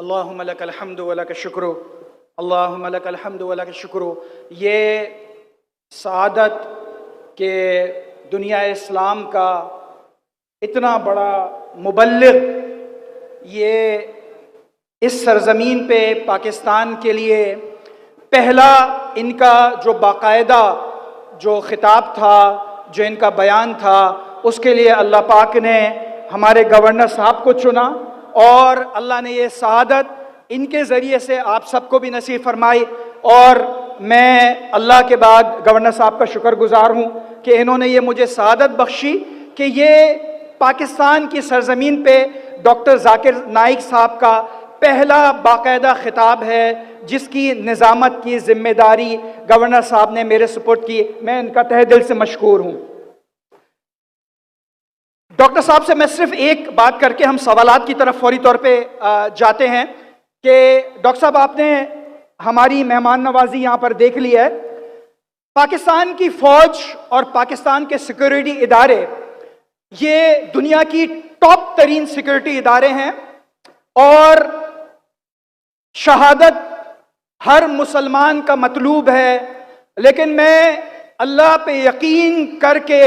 अल्लाहुम्मा लकल हम्दु व लकश शुक्र, अल्लाहुम्मा लकल हम्दु व लकश शुक्र। ये सआदत के दुनिया इस्लाम का इतना बड़ा मुबल्लिग, ये इस सरज़मीन पे पाकिस्तान के लिए पहला इनका जो बाकायदा जो ख़िताब था, जो इनका बयान था, उसके लिए अल्लाह पाक ने हमारे गवर्नर साहब को चुना और अल्लाह ने ये सआदत इनके ज़रिए से आप सबको भी नसीब फरमाई। और मैं अल्लाह के बाद गवर्नर साहब का शुक्रगुजार हूँ कि इन्होंने ये मुझे सआदत बख्शी कि ये पाकिस्तान की सरज़मीन पे डॉक्टर जाकिर नाइक साहब का पहला बाकायदा ख़िताब है जिसकी निज़ामत की ज़िम्मेदारी गवर्नर साहब ने मेरे सुपुर्द की। मैं इनका तहे दिल से मशकूर हूँ। डॉक्टर साहब से मैं सिर्फ एक बात करके हम सवालात की तरफ फौरी तौर पे जाते हैं कि डॉक्टर साहब, आपने हमारी मेहमान नवाजी यहाँ पर देख ली है। पाकिस्तान की फ़ौज और पाकिस्तान के सिक्योरिटी इदारे ये दुनिया की टॉप तरीन सिक्योरिटी इदारे हैं और शहादत हर मुसलमान का मतलूब है। लेकिन मैं अल्लाह पे यकीन करके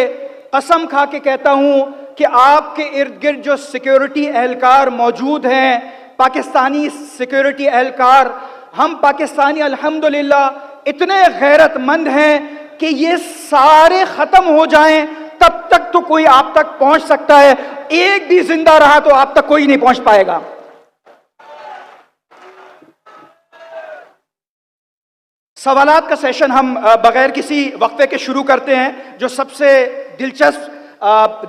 कसम खा के कहता हूँ कि आपके इर्द गिर्द जो सिक्योरिटी एहलकार मौजूद हैं, पाकिस्तानी सिक्योरिटी एहलकार, हम पाकिस्तानी अल्हम्दुलिल्लाह इतने गैरतमंद हैं कि ये सारे ख़त्म हो जाएं तब तक तो कोई आप तक पहुंच सकता है, एक भी जिंदा रहा तो आप तक कोई नहीं पहुंच पाएगा। सवालात का सेशन हम बगैर किसी वक्फे के शुरू करते हैं। जो सबसे दिलचस्प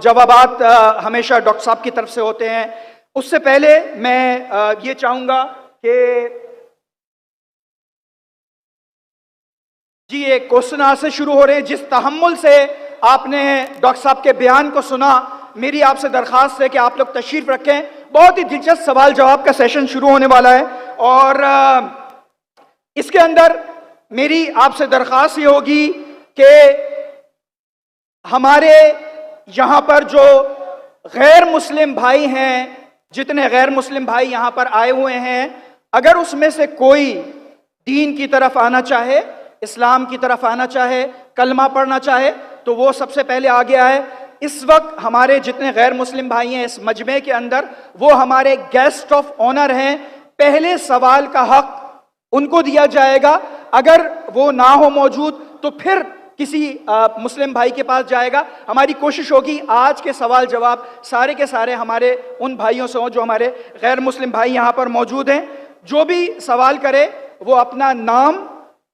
जवाबात हमेशा डॉक्टर साहब की तरफ से होते हैं। उससे पहले मैं ये चाहूँगा कि जी एक क्वेश्चन आंसर शुरू हो रहे हैं। जिस तहम्मुल से आपने डॉक्टर साहब के बयान को सुना, मेरी आपसे दरख्वास्त है कि आप लोग तशरीफ रखें। बहुत ही दिलचस्प सवाल जवाब का सेशन शुरू होने वाला है और इसके अंदर मेरी आपसे दरख्वास्त ये होगी कि हमारे यहाँ पर जो गैर मुस्लिम भाई हैं, जितने गैर मुस्लिम भाई यहाँ पर आए हुए हैं, अगर उसमें से कोई दीन की तरफ आना चाहे, इस्लाम की तरफ आना चाहे, कलमा पढ़ना चाहे, तो वो सबसे पहले आगे आए। इस वक्त हमारे जितने गैर मुस्लिम भाई हैं इस मजमे के अंदर, वो हमारे गेस्ट ऑफ ऑनर हैं। पहले सवाल का हक उनको दिया जाएगा। अगर वो ना हो मौजूद तो फिर किसी मुस्लिम भाई के पास जाएगा। हमारी कोशिश होगी आज के सवाल जवाब सारे के सारे हमारे उन भाइयों से हों जो हमारे गैर मुस्लिम भाई यहाँ पर मौजूद हैं। जो भी सवाल करे वो अपना नाम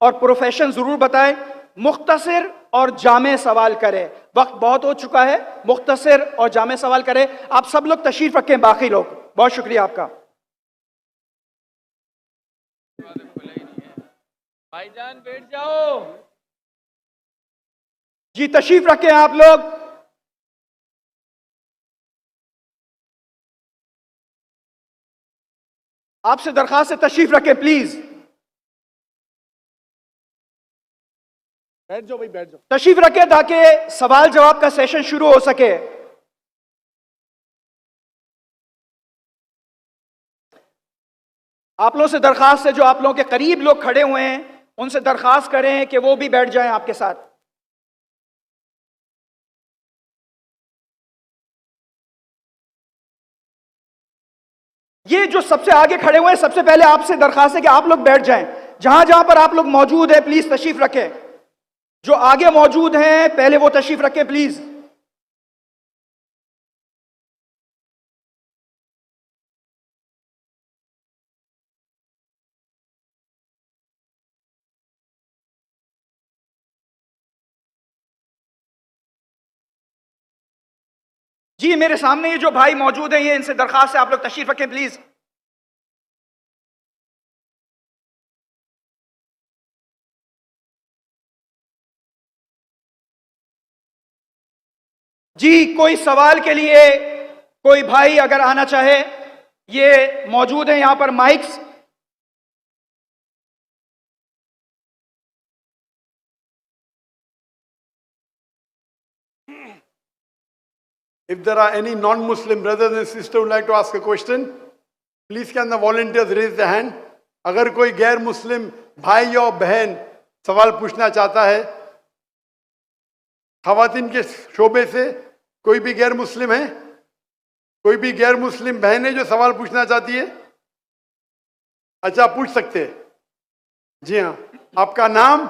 और प्रोफेशन ज़रूर बताएं, मुख्तसर और जामे सवाल करें। वक्त बहुत हो चुका है, मुख्तसर और जामे सवाल करें। आप सब लोग तशरीफ़ रखें, बाकी लोग। बहुत शुक्रिया आपका। भाईजान बैठ जाओ जी, तशरीफ रखें आप लोग। आपसे दरखास्त है तशरीफ रखें प्लीज। बैठ जाओ भाई, बैठ जाओ। तशरीफ रखें ताकि सवाल जवाब का सेशन शुरू हो सके। आप लोगों से दरखास्त है, जो आप लोगों के करीब लोग खड़े हुए हैं उनसे दरखास्त करें कि वो भी बैठ जाएं आपके साथ। ये जो सबसे आगे खड़े हुए हैं, सबसे पहले आपसे दरखास्त है कि आप लोग बैठ जाएं। जहां जहां पर आप लोग मौजूद हैं प्लीज तशरीफ रखें। जो आगे मौजूद हैं पहले वो तशरीफ रखें प्लीज। जी, मेरे सामने ये जो भाई मौजूद हैं, ये इनसे दरखास्त है आप लोग तशरीफ रखें प्लीज। जी, कोई सवाल के लिए कोई भाई अगर आना चाहे, ये मौजूद है यहां पर mics. If there are any non-Muslim brothers and sisters who would like to ask a question, please can the volunteers raise the hand. अगर कोई गैर मुस्लिम भाई और बहन सवाल पूछना चाहता है, खवातीन के शोबे से कोई भी गैर मुस्लिम है, कोई भी गैर मुस्लिम बहन है जो सवाल पूछना चाहती है? अच्छा, पूछ सकते हैं। जी हाँ, आपका नाम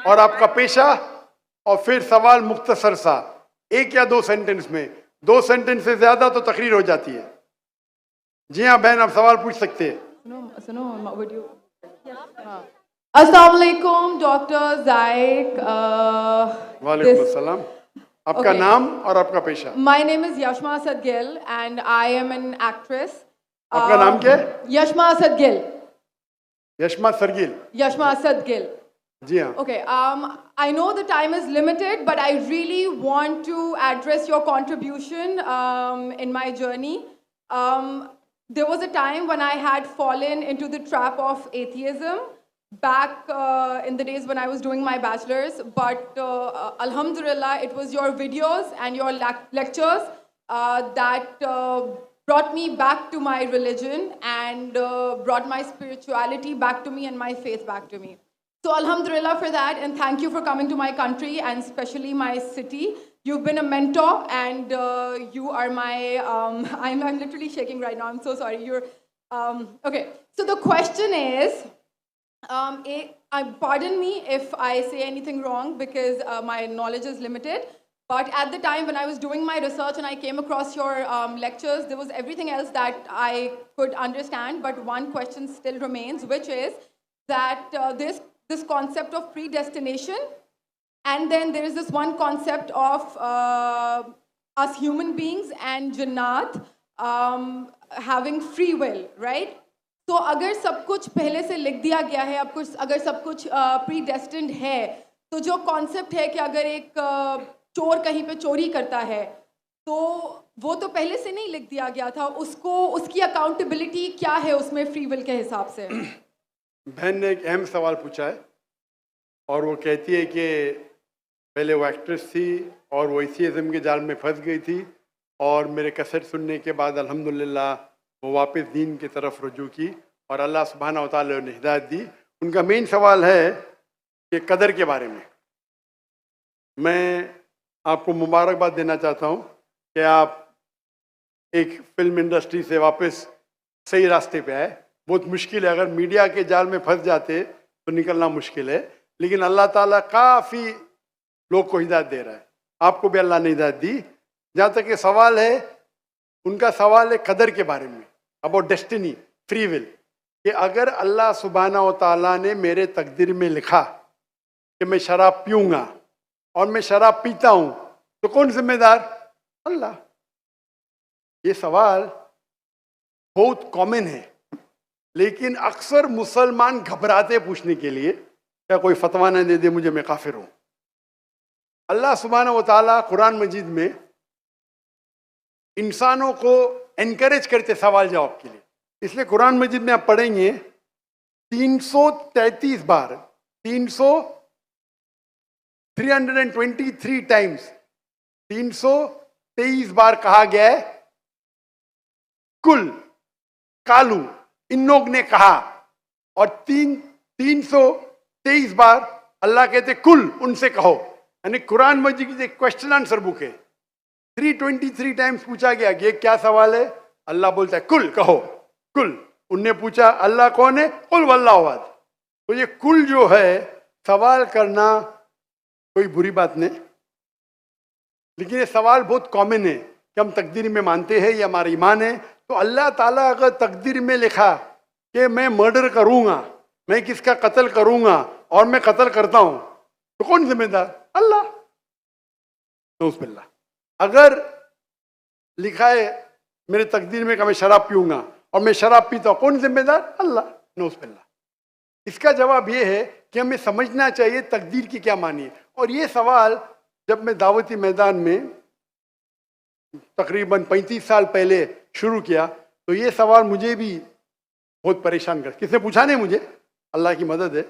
और आपका पेशा, और फिर सवाल मुख्तसर सा, 1 या 2 सेंटेंस में। 2 सेंटेंस से ज्यादा तो तकरीर हो जाती है। जी हाँ बहन, आप सवाल पूछ सकते हैं। अस्सलाम वालेकुम डॉक्टर जायक। वालेकुम अस्सलाम। आपका Okay. नाम और आपका पेशा? My name is Yashma Asad Gill and I am an actress. आपका नाम क्या है? Yashma Asad Gill. Yashma सरगिल। Yashma Asad Gill. जी हाँ। Okay. I know the time is limited, but I really want to address your contribution in my journey. There was a time when I had fallen into the trap of atheism back in the days when I was doing my bachelor's, but alhamdulillah, it was your videos and your lectures that brought me back to my religion and brought my spirituality back to me and my faith back to me. So alhamdulillah for that, and thank you for coming to my country and especially my city. You've been a mentor, and you are my, I'm literally shaking right now, I'm so sorry. Okay, so the question is, pardon me if I say anything wrong because my knowledge is limited. But at the time when I was doing my research and I came across your lectures, there was everything else that I could understand. But one question still remains, which is that this concept of predestination, and then there is this one concept of us human beings and Jannat having free will, right? तो अगर सब कुछ पहले से लिख दिया गया है, अब कुछ अगर सब कुछ प्रीडेस्टिन्ड है, तो जो कॉन्सेप्ट है कि अगर एक चोर कहीं पे चोरी करता है तो वो तो पहले से नहीं लिख दिया गया था, उसको उसकी अकाउंटेबिलिटी क्या है उसमें फ्री विल के हिसाब से? बहन ने एक अहम सवाल पूछा है और वो कहती है कि पहले वो एक्ट्रेस थी और वो एथियज़म के जाल में फंस गई थी, और मेरे कैसेट सुनने के बाद अल्हम्दुलिल्लाह वो वापस दीन की तरफ रुजू की और अल्लाह सुब्हाना व तआला ने हिदायत दी। उनका मेन सवाल है कि कदर के बारे में। मैं आपको मुबारकबाद देना चाहता हूँ कि आप एक फिल्म इंडस्ट्री से वापस सही रास्ते पे आए। बहुत मुश्किल है, अगर मीडिया के जाल में फंस जाते तो निकलना मुश्किल है, लेकिन अल्लाह ताला काफ़ी लोग को हिदायत दे रहा है। आपको भी अल्लाह ने हिदायत दी। जहाँ तक ये सवाल है, उनका सवाल है कदर के बारे में, अबाउट डेस्टिनी, फ्री विल, कि अगर अल्लाह सुब्हाना व तआला ने मेरे तकदीर में लिखा कि मैं शराब पीऊँगा और मैं शराब पीता हूँ, तो कौन जिम्मेदार? अल्लाह। ये सवाल बहुत कॉमन है, लेकिन अक्सर मुसलमान घबराते पूछने के लिए, क्या कोई फतवा न दे दे मुझे, मैं काफिर हूँ। अल्लाह सुब्हाना व तआला कुरान मजीद में इंसानों को एनकरेज करते सवाल जवाब के लिए, इसलिए कुरान मजीद में आप पढ़ेंगे 333 बार, 323 टाइम्स, 323 बार कहा गया है कुल, कालू, इन लोग ने कहा, और 323 बार अल्लाह कहते कुल, उनसे कहो। यानी कुरान मजीद की एक क्वेश्चन आंसर बुक है। 323 टाइम्स पूछा गया कि ये क्या सवाल है, अल्लाह बोलता है कुल, कहो कुल। उनने पूछा अल्लाह कौन है, कुल वल्लाहु अहद। तो ये कुल जो है, सवाल करना कोई बुरी बात नहीं, लेकिन ये सवाल बहुत कॉमन है कि हम तकदीर में मानते हैं, ये हमारा ईमान है। तो अल्लाह ताला अगर तकदीर में लिखा कि मैं मर्डर करूंगा, मैं किसका कत्ल करूंगा और मैं कत्ल करता हूं, तो कौन जिम्मेदार? अल्लाह। नऊज़ुबिल्लाह। अगर लिखा है मेरे तकदीर में कि मैं शराब पीऊंगा और मैं शराब पीता हूं, कौन जिम्मेदार? अल्लाह। नऊज़ुबिल्लाह। इसका जवाब ये है कि हमें समझना चाहिए तकदीर की क्या मानी है। और ये सवाल जब मैं दावती मैदान में तकरीबन 35 साल पहले शुरू किया, तो ये सवाल मुझे भी बहुत परेशान कर, किसने पूछा नहीं मुझे, अल्लाह की मदद है,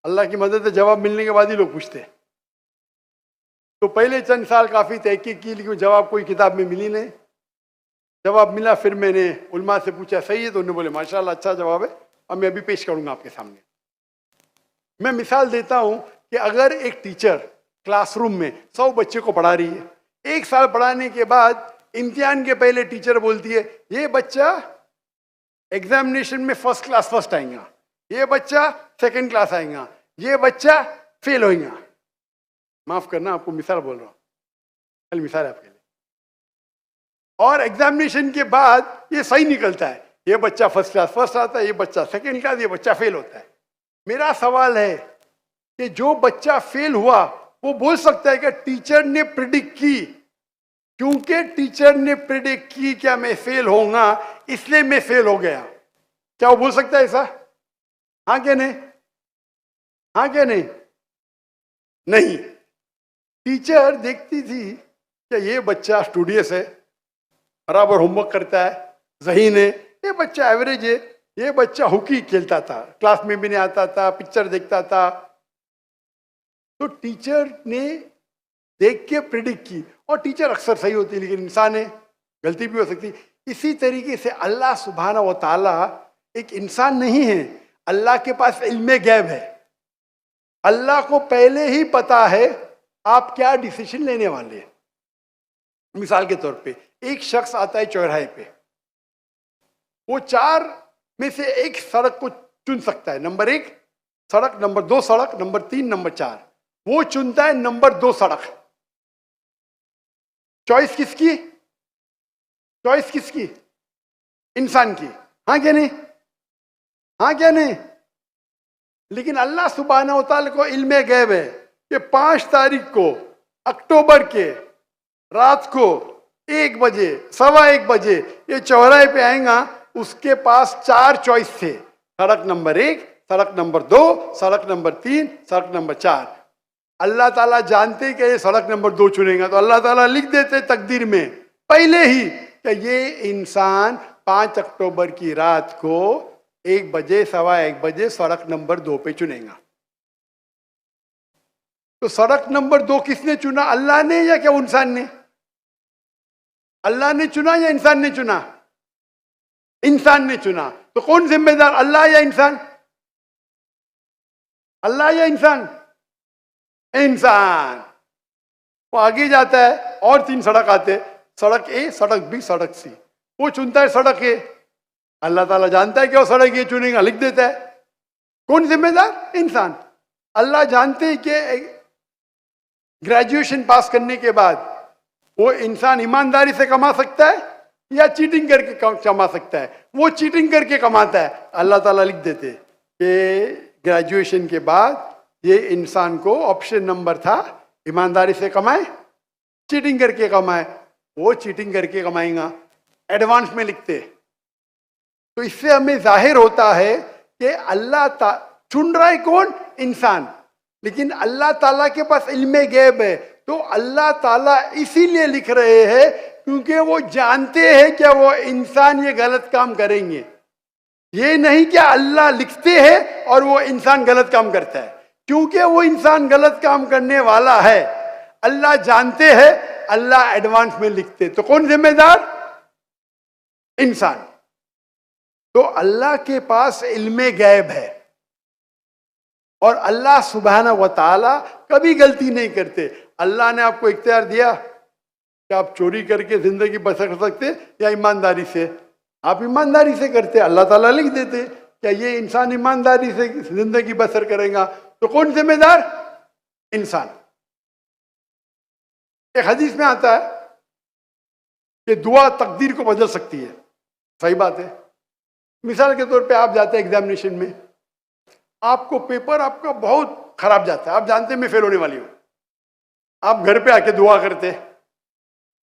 अल्लाह की मदद है, जवाब मिलने के बाद ही लोग पूछते हैं। तो पहले चंद साल काफ़ी तहकीक की, लेकिन जवाब कोई किताब में मिली नहीं। जवाब मिला। फिर मैंने उलमा से पूछा सही है, तो उन्होंने बोले माशाल्लाह अच्छा जवाब है, और मैं अभी पेश करूंगा आपके सामने। मैं मिसाल देता हूं कि अगर एक टीचर क्लासरूम में 100 बच्चे को पढ़ा रही है, 1 साल पढ़ाने के बाद इम्तिहान के पहले टीचर बोलती है ये बच्चा एग्जामिनेशन में फर्स्ट क्लास फर्स्ट आएगा, ये बच्चा सेकंड क्लास आएगा, ये बच्चा फेल होगा। माफ करना, आपको मिसाल बोल रहा हूं, कल मिसाल है आपके लिए। और एग्जामिनेशन के बाद ये सही निकलता है, ये बच्चा फर्स्ट क्लास फर्स्ट आता है, ये बच्चा सेकंड क्लास, ये बच्चा फेल होता है। मेरा सवाल है कि जो बच्चा फेल हुआ वो बोल सकता है कि टीचर ने प्रिडिक्ट की, क्योंकि टीचर ने प्रिडिक्ट की क्या मैं फेल होऊंगा इसलिए मैं फेल हो गया। क्या वो बोल सकता है ऐसा? हाँ क्या नहीं? हाँ क्या नहीं? नहीं। टीचर देखती थी कि ये बच्चा स्टूडियस है, बराबर होमवर्क करता है, ज़हीन है, ये बच्चा एवरेज है, ये बच्चा हॉकी खेलता था, क्लास में भी नहीं आता था, पिक्चर देखता था। तो टीचर ने देख के प्रिडिक्ट की, और टीचर अक्सर सही होती है, लेकिन इंसान है, गलती भी हो सकती। इसी तरीके से अल्लाह सुब्हानहू व तआला एक इंसान नहीं है, अल्लाह के पास इल्मे गैब है। अल्लाह को पहले ही पता है आप क्या डिसीजन लेने वाले हैं। मिसाल के तौर पे एक शख्स आता है चौराहे पे, वो 4 में से एक सड़क को चुन सकता है, नंबर 1 सड़क, नंबर 2 सड़क, नंबर 3, नंबर 4। वो चुनता है नंबर 2 सड़क। चॉइस किसकी? चॉइस किसकी? इंसान की। हाँ क्या नहीं? हाँ क्या नहीं? लेकिन अल्लाह सुब्हानहू व तआला को इल्मे गैब है कि 5 तारीख को अक्टूबर के रात को 1 बजे, 1:15 बजे ये चौराहे पे आएगा। उसके पास 4 चॉइस थे, सड़क नंबर 1, सड़क नंबर 2, सड़क नंबर 3, सड़क नंबर 4। अल्लाह ताला जानते कि ये सड़क नंबर 2 चुनेगा, तो अल्लाह ताला लिख देते तकदीर में पहले ही कि ये इंसान 5 अक्टूबर की रात को 1 बजे, 1:15 बजे सड़क नंबर 2 पे चुनेगा। तो सड़क नंबर 2 किसने चुना? अल्लाह ने या क्या इंसान ने? अल्लाह ने चुना या इंसान ने चुना? इंसान ने चुना। तो कौन जिम्मेदार, अल्लाह या इंसान? अल्लाह या इंसान? इंसान। वो आगे जाता है और 3 सड़क आते, सड़क ए, सड़क बी, सड़क सी। वो चुनता है सड़क ए। अल्लाह ताला जानता है कि वो सड़क ए चुनेगा, लिख देता है। कौन जिम्मेदार? इंसान। अल्लाह जानते हैं कि ग्रेजुएशन पास करने के बाद वो इंसान ईमानदारी से कमा सकता है या चीटिंग करके कमा सकता है। वो चीटिंग करके कमाता है, अल्लाह ताला लिख देते कि ग्रेजुएशन के बाद ये इंसान को ऑप्शन नंबर था ईमानदारी से कमाए, चीटिंग करके कमाए। वो चीटिंग करके कमाएगा, एडवांस में लिखते। तो इससे हमें जाहिर होता है कि अल्लाह चुन रहा है कौन? इंसान। लेकिन अल्लाह ताला के पास इल्मे गैब है, तो अल्लाह ताला इसीलिए लिख रहे हैं क्योंकि वो जानते हैं कि वो इंसान ये गलत काम करेंगे। ये नहीं कि अल्लाह लिखते हैं और वो इंसान गलत काम करता है, क्योंकि वो इंसान गलत काम करने वाला है, अल्लाह जानते हैं, अल्लाह एडवांस में लिखते। तो कौन जिम्मेदार? इंसान। तो अल्लाह के पास इल्मे गैब है, और अल्लाह सुब्हानहू व तआला कभी गलती नहीं करते। अल्लाह ने आपको इख्तियार दिया कि आप चोरी करके जिंदगी बसर कर सकते या ईमानदारी से। आप ईमानदारी से करते, अल्लाह ताला लिख देते क्या ये इंसान ईमानदारी से जिंदगी बसर करेगा। तो कौन जिम्मेदार? इंसान। एक हदीस में आता है कि दुआ तकदीर को बदल सकती है। सही बात है। मिसाल के तौर पे आप जाते हैं एग्जामिनेशन में, आपको पेपर आपका बहुत खराब जाता है, आप जानते हैं मैं फेल होने वाली हूं, आप घर पे आके दुआ करते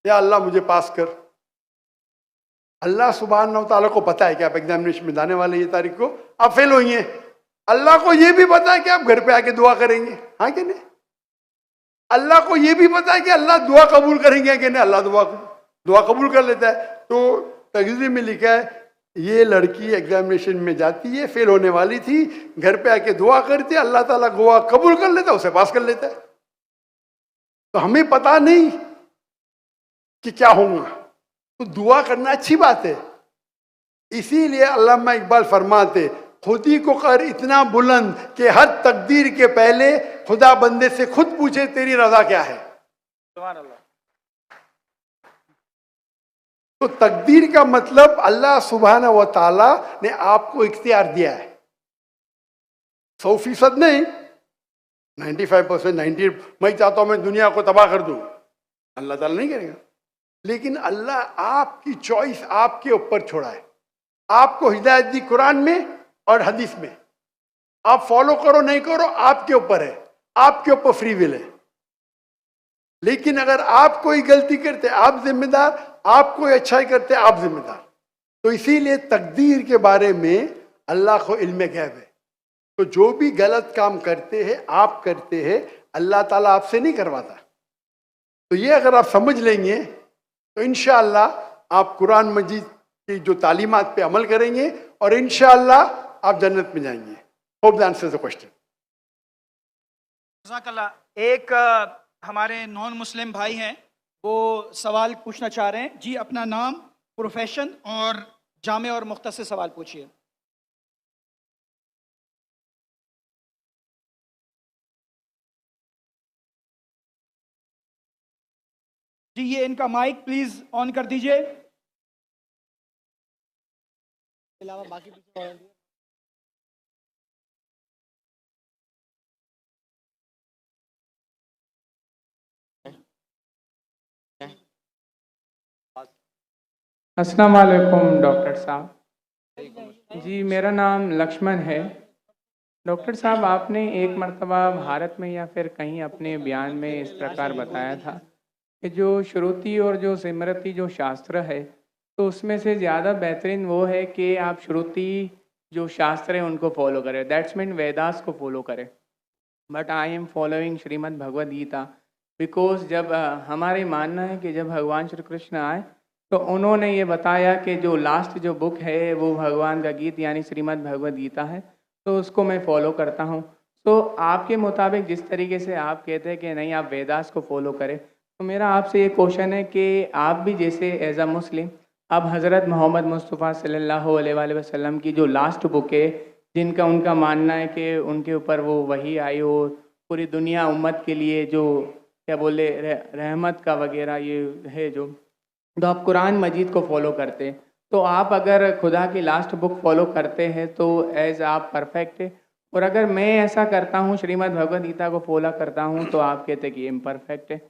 या अल्लाह मुझे पास कर। अल्लाह सुब्हानहू तआला को पता है कि आप एग्जामिनेशन में जाने वाले ये तारीख को आप फेल होंगे। अल्लाह को ये भी पता है कि आप घर पे आके दुआ करेंगे। हाँ कि नहीं? अल्लाह को ये भी पता है कि अल्लाह दुआ कबूल करेंगे कि नहीं। अल्लाह दुआ कबूल कर लेता है। तो तकदीर में लिखा है ये लड़की एग्जामिनेशन में जाती है, फेल होने वाली थी, घर पे आके दुआ करती है, अल्लाह ताला दुआ कबूल कर लेता है, उसे पास कर लेता है। तो हमें पता नहीं कि क्या होगा, तो दुआ करना अच्छी बात है। इसीलिए अल्लामा इकबाल फरमाते, खुदी को कर इतना बुलंद कि हर तकदीर के पहले खुदा बंदे से खुद पूछे तेरी रजा क्या है। सुभान अल्लाह। तो तकदीर का मतलब अल्लाह सुब्हानहू व तआला ने आपको इख्तियार दिया है। 100% नहीं, 95%, 90। मैं चाहता हूं मैं दुनिया को तबाह कर दूं, अल्लाह ताला नहीं करेगा। लेकिन अल्लाह आपकी चॉइस आपके ऊपर छोड़ा है। आपको हिदायत दी कुरान में और हदीस में, आप फॉलो करो नहीं करो आपके ऊपर है, आपके ऊपर फ्री विल है। लेकिन अगर आप कोई गलती करते आप जिम्मेदार, आप कोई अच्छाई करते आप जिम्मेदार। तो इसीलिए तकदीर के बारे में अल्लाह को इल्म गैब है। तो जो भी गलत काम करते हैं आप करते हैं, अल्लाह ताला आपसे नहीं करवाता। तो ये अगर आप समझ लेंगे तो इंशाअल्लाह आप कुरान मजीद की जो तालीमात पे अमल करेंगे और इंशाअल्लाह आप जन्नत में जाएंगे। Hope that answers the question. जज़ाकल्लाह। एक हमारे नॉन मुस्लिम भाई हैं, वो सवाल पूछना चाह रहे हैं। जी, अपना नाम, प्रोफेशन और जामे और मुख्तसर सवाल पूछिए। जी, ये इनका माइक प्लीज ऑन कर दीजिए। अलावा बाकी अस्सलाम वालेकुम डॉक्टर साहब। जी, मेरा नाम लक्ष्मण है। डॉक्टर साहब, आपने एक मर्तबा भारत में या फिर कहीं अपने बयान में इस प्रकार बताया था कि जो श्रुति और जो स्मृति जो शास्त्र है, तो उसमें से ज़्यादा बेहतरीन वो है कि आप श्रुति जो शास्त्र है उनको फॉलो करें, दैट्स मीन वेदास को फॉलो करें। But I am following Shrimad Bhagavad Gita because जब हमारे मानना है कि जब भगवान श्री कृष्ण आए तो उन्होंने ये बताया कि जो लास्ट जो बुक है वो भगवान का गीत यानी श्रीमद् भगवद गीता है, तो उसको मैं फॉलो करता हूँ। तो आपके मुताबिक जिस तरीके से आप कहते हैं कि नहीं आप वेदास को फॉलो करें, तो मेरा आपसे ये क्वेश्चन है कि आप भी जैसे एज अ मुस्लिम अब हज़रत मोहम्मद मुस्तफ़ा सल्लल्लाहु अलैहि वसल्लम की जो लास्ट बुक है, जिनका उनका मानना है कि उनके ऊपर वो वही आई हो, पूरी दुनिया उम्मत के लिए जो क्या बोले रहमत का वगैरह ये है जो, तो आप कुरान मजीद को फॉलो करते हैं। तो आप अगर खुदा की लास्ट बुक फॉलो करते हैं तो एज आप परफेक्ट है, और अगर मैं ऐसा करता हूँ श्रीमद् भगवद गीता को फॉलो करता हूँ तो आप कहते हैं कि इम्परफेक्ट है।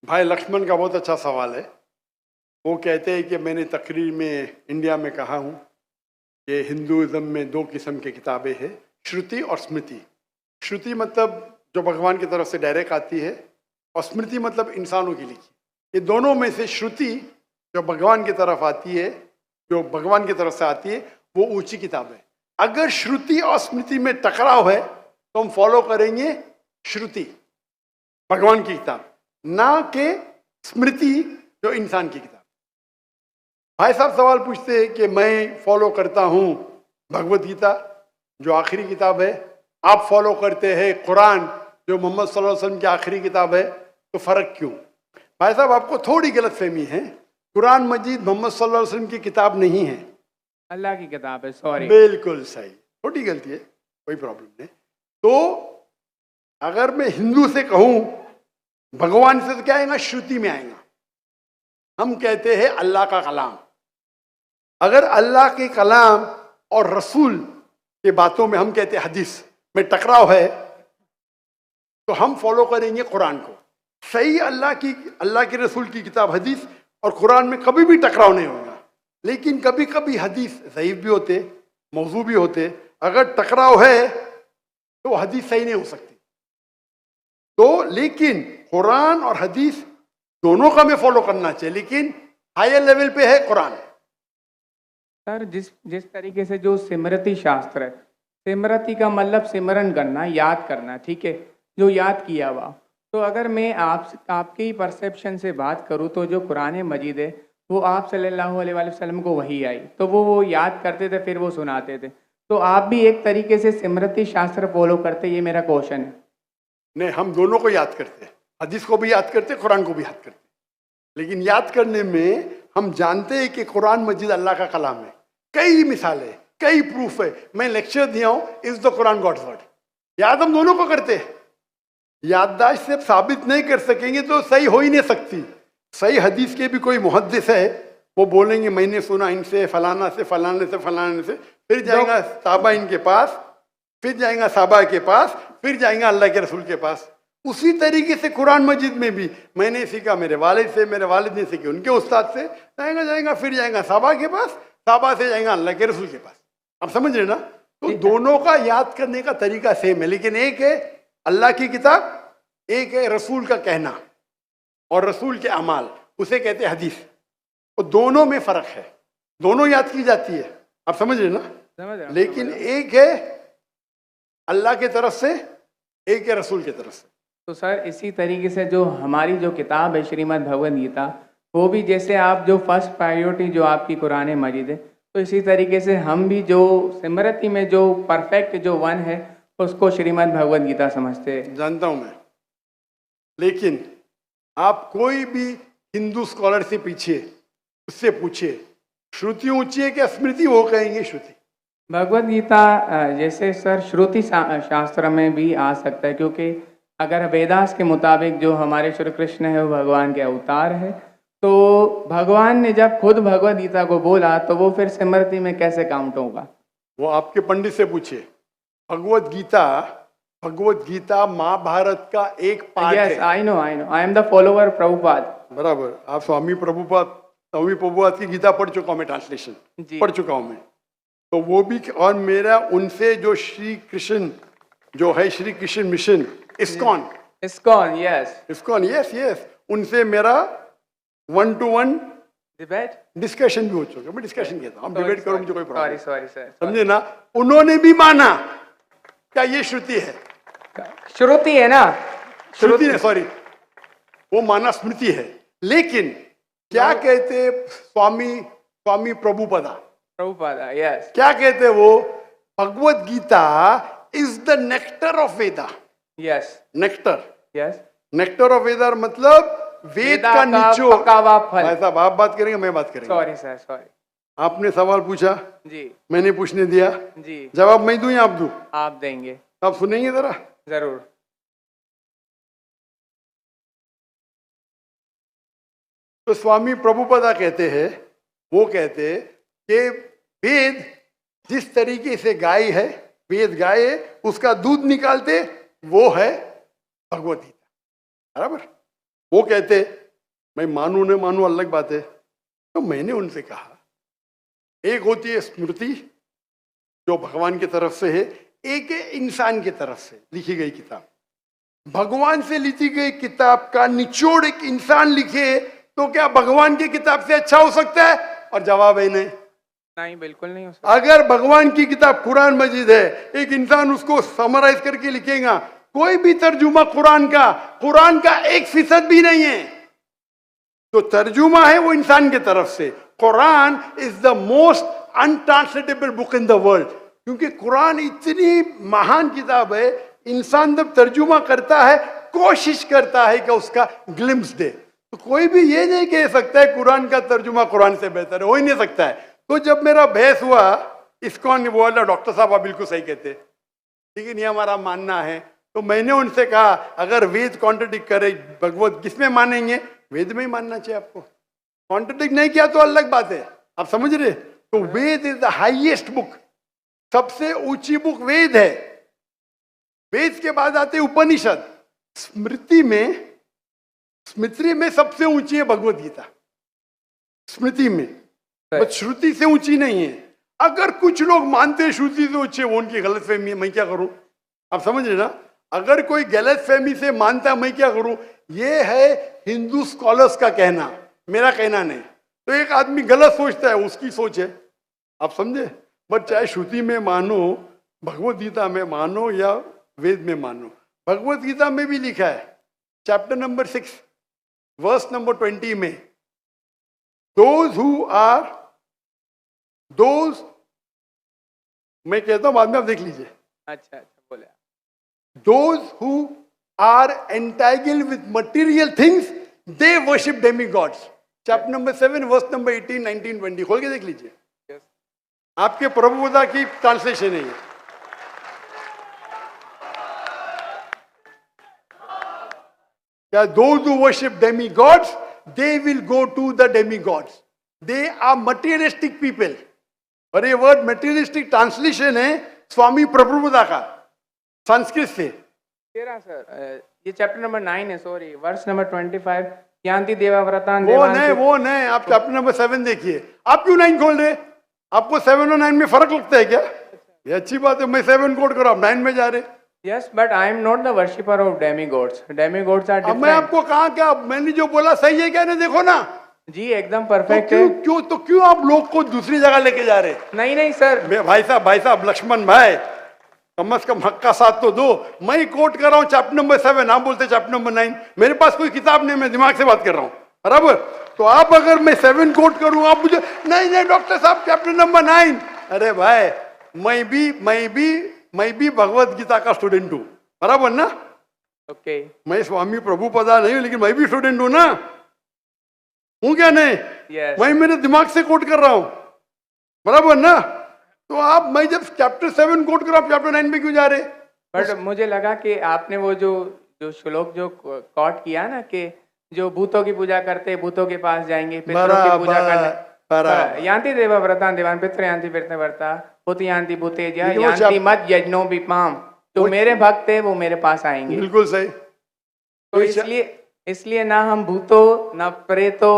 भाई लक्ष्मण का बहुत अच्छा सवाल है। वो कहते हैं कि मैंने तकरीर में इंडिया में कहा हूँ कि हिंदुज़म में 2 किस्म की किताबें हैं, श्रुति और स्मृति। श्रुति मतलब जो भगवान की तरफ से डायरेक्ट आती है, और स्मृति मतलब इंसानों की लिखी। ये दोनों में से श्रुति जो भगवान की तरफ आती है, जो भगवान की तरफ से आती है, वो ऊंची किताब है। अगर श्रुति और स्मृति में टकराव है तो हम फॉलो करेंगे श्रुति, भगवान की किताब, ना कि स्मृति जो इंसान की किताब। भाई साहब सवाल पूछते हैं कि मैं फॉलो करता हूँ भगवद गीता जो आखिरी किताब है, आप फॉलो करते हैं कुरान जो मोहम्मद सल्लल्लाहु अलैहि वसल्लम की आखिरी किताब है, तो फ़र्क क्यों? भाई साहब आपको थोड़ी गलतफहमी है। कुरान मजीद मोहम्मद सल्लल्लाहु अलैहि वसल्लम की किताब नहीं है, अल्लाह की किताब है। सॉरी, बिल्कुल सही, छोटी गलती है, कोई प्रॉब्लम नहीं। तो अगर मैं हिंदू से कहूँ भगवान से, तो क्या आएगा? श्रुति में आएगा। हम कहते हैं अल्लाह का कलाम। अगर अल्लाह के कलाम और रसूल के बातों में हम कहते हैं हदीस में टकराव है, तो हम फॉलो करेंगे कुरान को। सही अल्लाह के रसूल की किताब हदीस और कुरान में कभी भी टकराव नहीं होगा। लेकिन कभी कभी हदीस ज़ईफ भी होते, मौजू भी होते। अगर टकराव है तो हदीस सही नहीं हो सकती। तो लेकिन कुरान और हदीस दोनों का हमें फॉलो करना चाहिए, लेकिन हायर लेवल पे है कुरान। सर, जिस तरीके से जो स्मृति शास्त्र है, स्मृति का मतलब सिमरन करना, याद करना, ठीक है, जो याद किया हुआ। तो अगर मैं आपके ही परसेप्शन से बात करूँ तो जो कुरान मजीद है वो आप सल्लल्लाहु अलैहि वसल्लम को वही आई, तो वो याद करते थे, फिर वो सुनाते थे। तो आप भी एक तरीके से स्मृति शास्त्र फॉलो करते, ये मेरा क्वेश्चन है। नहीं, हम दोनों को याद करते हैं, हदीस को भी याद करते, कुरान को भी याद करते। लेकिन याद करने में हम जानते हैं कि कुरान मजीद अल्लाह का कलाम है। कई मिसालें, कई प्रूफ है। मैं लेक्चर दिया हूं, is the Quran God's word. याद हम दोनों को करते हैं। याददाश्त से साबित नहीं कर सकेंगे तो सही हो ही नहीं सकती। सही हदीस के भी कोई मुहद्दिस है, वो बोलेंगे मैंने सुना इनसे फलाना से फलाने से फलाने से, फिर जाएगा साहबा इनके पास, फिर जाएगा साहबा के पास, फिर जाएगा अल्लाह के रसूल के पास। उसी तरीके से कुरान मजीद में भी मैंने सीखा मेरे वालिद से, मेरे वालिद ने सीखी उनके उस्ताद से, जाएगा फिर जाएगा साहबा के पास, साहबा से जाएगा अल्लाह के रसूल के पास। आप समझ रहे ना? तो दोनों का याद करने का तरीका सेम है, लेकिन एक है अल्लाह की किताब, एक है रसूल का कहना और रसूल के अमाल, उसे कहते हैं हदीस। तो दोनों में फर्क है, दोनों याद की जाती है। आप समझ रहे ना? समझ रहा हूं, लेकिन एक है अल्लाह की तरफ से, एक है रसूल की तरफ से। तो सर इसी तरीके से जो हमारी जो किताब है श्रीमद् भगवद गीता, वो भी जैसे आप जो फर्स्ट प्रायोरिटी जो आपकी कुरान मजीद है, तो इसी तरीके से हम भी जो स्मृति में जो परफेक्ट जो वन है उसको श्रीमद् भगवद गीता समझते हैं। जानता हूं मैं, लेकिन आप कोई भी हिंदू स्कॉलर से पीछे उससे पूछिए श्रुति ऊंची है क्या स्मृति, वो कहेंगे श्रुति। भगवद गीता जैसे सर श्रुति शास्त्र में भी आ सकता है, क्योंकि अगर वेदास के मुताबिक जो हमारे श्री कृष्ण है वो भगवान के अवतार है, तो भगवान ने जब खुद भगवद गीता को बोला तो वो फिर स्मृति में कैसे काउंट होगा? वो आपके पंडित से पूछिए। भगवद गीता महाभारत का एक पार्ट है। I know I am the follower Prabhupada. बराबर, आप स्वामी प्रभुपाद की गीता पढ़ चुका हूं मैं, ट्रांसलेशन पढ़ चुका हूं मैं। तो वो भी, और मेरा उनसे जो श्री कृष्ण जो है Shri Krishna mission ISKCON yes, उनसे मेरा 1-to-1 डिस्कशन भी हो चुका। मैं डिस्कशन कहता हूँ, डिबेट करूँ, मुझे कोई प्रॉब्लम सॉरी सर, समझे ना? उन्होंने भी माना क्या ये श्रुति है, श्रुति है ना, श्रुति है, सॉरी, वो माना स्मृति है। लेकिन क्या कहते स्वामी प्रभुपादा, यस, क्या कहते वो? Bhagavad Gita is the nectar of Veda. Yes, nectar of Veda मतलब वेद का निचोड़, पका हुआ फल। ऐसा आप बात करेंगे, मैं बात करेंगे। सॉरी सर, आपने सवाल पूछा जी, मैंने पूछने दिया जी, जवाब मैं दूं या आप दूं? आप देंगे। आप सुनेंगे जरा? जरूर। तो स्वामी प्रभुपादा कहते हैं, वो कहते कि वेद जिस तरीके से गाय है, वेद गाय है, उसका दूध निकालते वो है भगवत गीता। बराबर? वो कहते, मैं मानू न मानू अलग बात है। तो मैंने उनसे कहा एक होती है स्मृति जो भगवान की तरफ से है, एक है इंसान की तरफ से लिखी गई किताब। भगवान से लिखी गई किताब का निचोड़ एक इंसान लिखे तो क्या भगवान की किताब से अच्छा हो सकता है? और जवाब है नहीं, बिल्कुल नहीं हो सकता। अगर भगवान की किताब कुरान मजीद है, एक इंसान उसको समराइज करके लिखेगा, कोई भी तर्जुमा कुरान का 1% भी नहीं है। तो तर्जुमा है वो इंसान की तरफ से। Quran is the most untranslatable book in the world, क्योंकि कुरान इतनी महान किताब है, इंसान जब तर्जुमा करता है कोशिश करता है कि उसका ग्लिम्स दे। तो कोई भी ये नहीं कह सकता है कुरान का तर्जुमा कुरान से बेहतर है, हो ही नहीं सकता है। तो जब मेरा बहस हुआ, इस्कॉन बोला डॉक्टर साहब आप बिल्कुल सही कहते, लेकिन ये हमारा मानना है। तो मैंने उनसे कहा अगर वेद कॉन्ट्रडिक्ट करे भगवत किसमें मानेंगे? वेद में ही मानना चाहिए आपको। कॉन्ट्रडिक्ट नहीं किया तो अलग बात है, आप समझ रहे? तो वेद इज द हाईएस्ट बुक, सबसे ऊंची बुक वेद है। वेद के बाद आते उपनिषद। स्मृति में सबसे ऊंची है भगवत गीता, स्मृति में, बस श्रुति से ऊंची नहीं है। अगर कुछ लोग मानते हैं श्रुति से ऊंची है, वो उनकी गलतफहमी है, मैं क्या करूं? आप समझ रहे ना? अगर कोई गलतफहमी से मानता है, मैं क्या करूं? ये है हिंदू स्कॉलर्स का कहना, मेरा कहना नहीं। तो एक आदमी गलत सोचता है, उसकी सोच है, आप समझे? बट चाहे श्रुति में मानो, भगवत गीता में मानो या वेद में मानो, भगवत गीता में भी लिखा है चैप्टर नंबर 6 वर्स नंबर 20 में, मैं कहता हूं बाद में आप देख लीजिए। अच्छा बोले। Those who are entangled with material things they worship demigods. Chapter number 7 verse number 18, 19, 20 खोल के देख लीजिए। आपके प्रभुता की ट्रांसलेशन है ये। क्या those who worship demigods, they will go to the demigods. They are materialistic people. और ये वर्ड मटेरियलिस्टिक ट्रांसलेशन है स्वामी प्रभुदा का संस्कृत से। तेरा सर ये चैप्टर नंबर 9 है, सॉरी, वर्स नंबर 25, यान्ति देवाव्रतान वो देवांति। नहीं, आप चैप्टर नंबर 7 देखिए। आप क्यों 9 खोल रहे? आपको 7 और 9 में फर्क लगता है क्या? ये अच्छी बात है, मैं 7 कोट कर रहा हूँ, 9 में जा रहे। Yes, but I am not the worshipper of demigods. Demigods are अब different. मैं आपको कहा क्या, मैंने जो बोला सही है क्या नहीं, देखो ना। जी एकदम तो परफेक्ट है। क्यों आप लोग को दूसरी जगह लेके जा रहे? नहीं नहीं सर, भाई साहब लक्ष्मण भाई, कम से कम हक का साथ तो दो। मैं कोट कर रहा हूँ चैप्टर नंबर 7, आप बोलते चैप्टर नंबर 9। मेरे पास कोई किताब नहीं, मैं दिमाग से बात कर रहा हूँ, बराबर। तो आप अगर मैं 7 कोट करूँ, आप मुझे नहीं डॉक्टर साहब चैप्टर नंबर 9। अरे भाई, मैं भी भगवत गीता का स्टूडेंट हूँ, बराबर ना। ओके, मैं स्वामी प्रभुपदा नहीं हूँ, लेकिन मैं भी स्टूडेंट हूँ ना, हूँ क्या नहीं? Yes. मैं मेरे दिमाग से कोट कर रहा हूँ, बराबर ना। तो आप, मैं जब चैप्टर 7 कोट कर रहा हूँ, चैप्टर 9 में क्यों जा रहे? बट मुझे लगा कि आपने वो जो श्लोक जो कोट किया ना, कि जो भूतों की पूजा करते भूतों के पास जाएंगे, पितरों की पूजा करने, यान्ति देवाव्रतान देवान पितृ यान्ति पितृव्रता भूत यान्ति भूतेज्या यान्ति मत यज्ञो विपाम। जो मेरे भक्त है वो मेरे पास आएंगे। बिल्कुल सही। तो इसलिए ना हम भूतों, ना प्रेतों,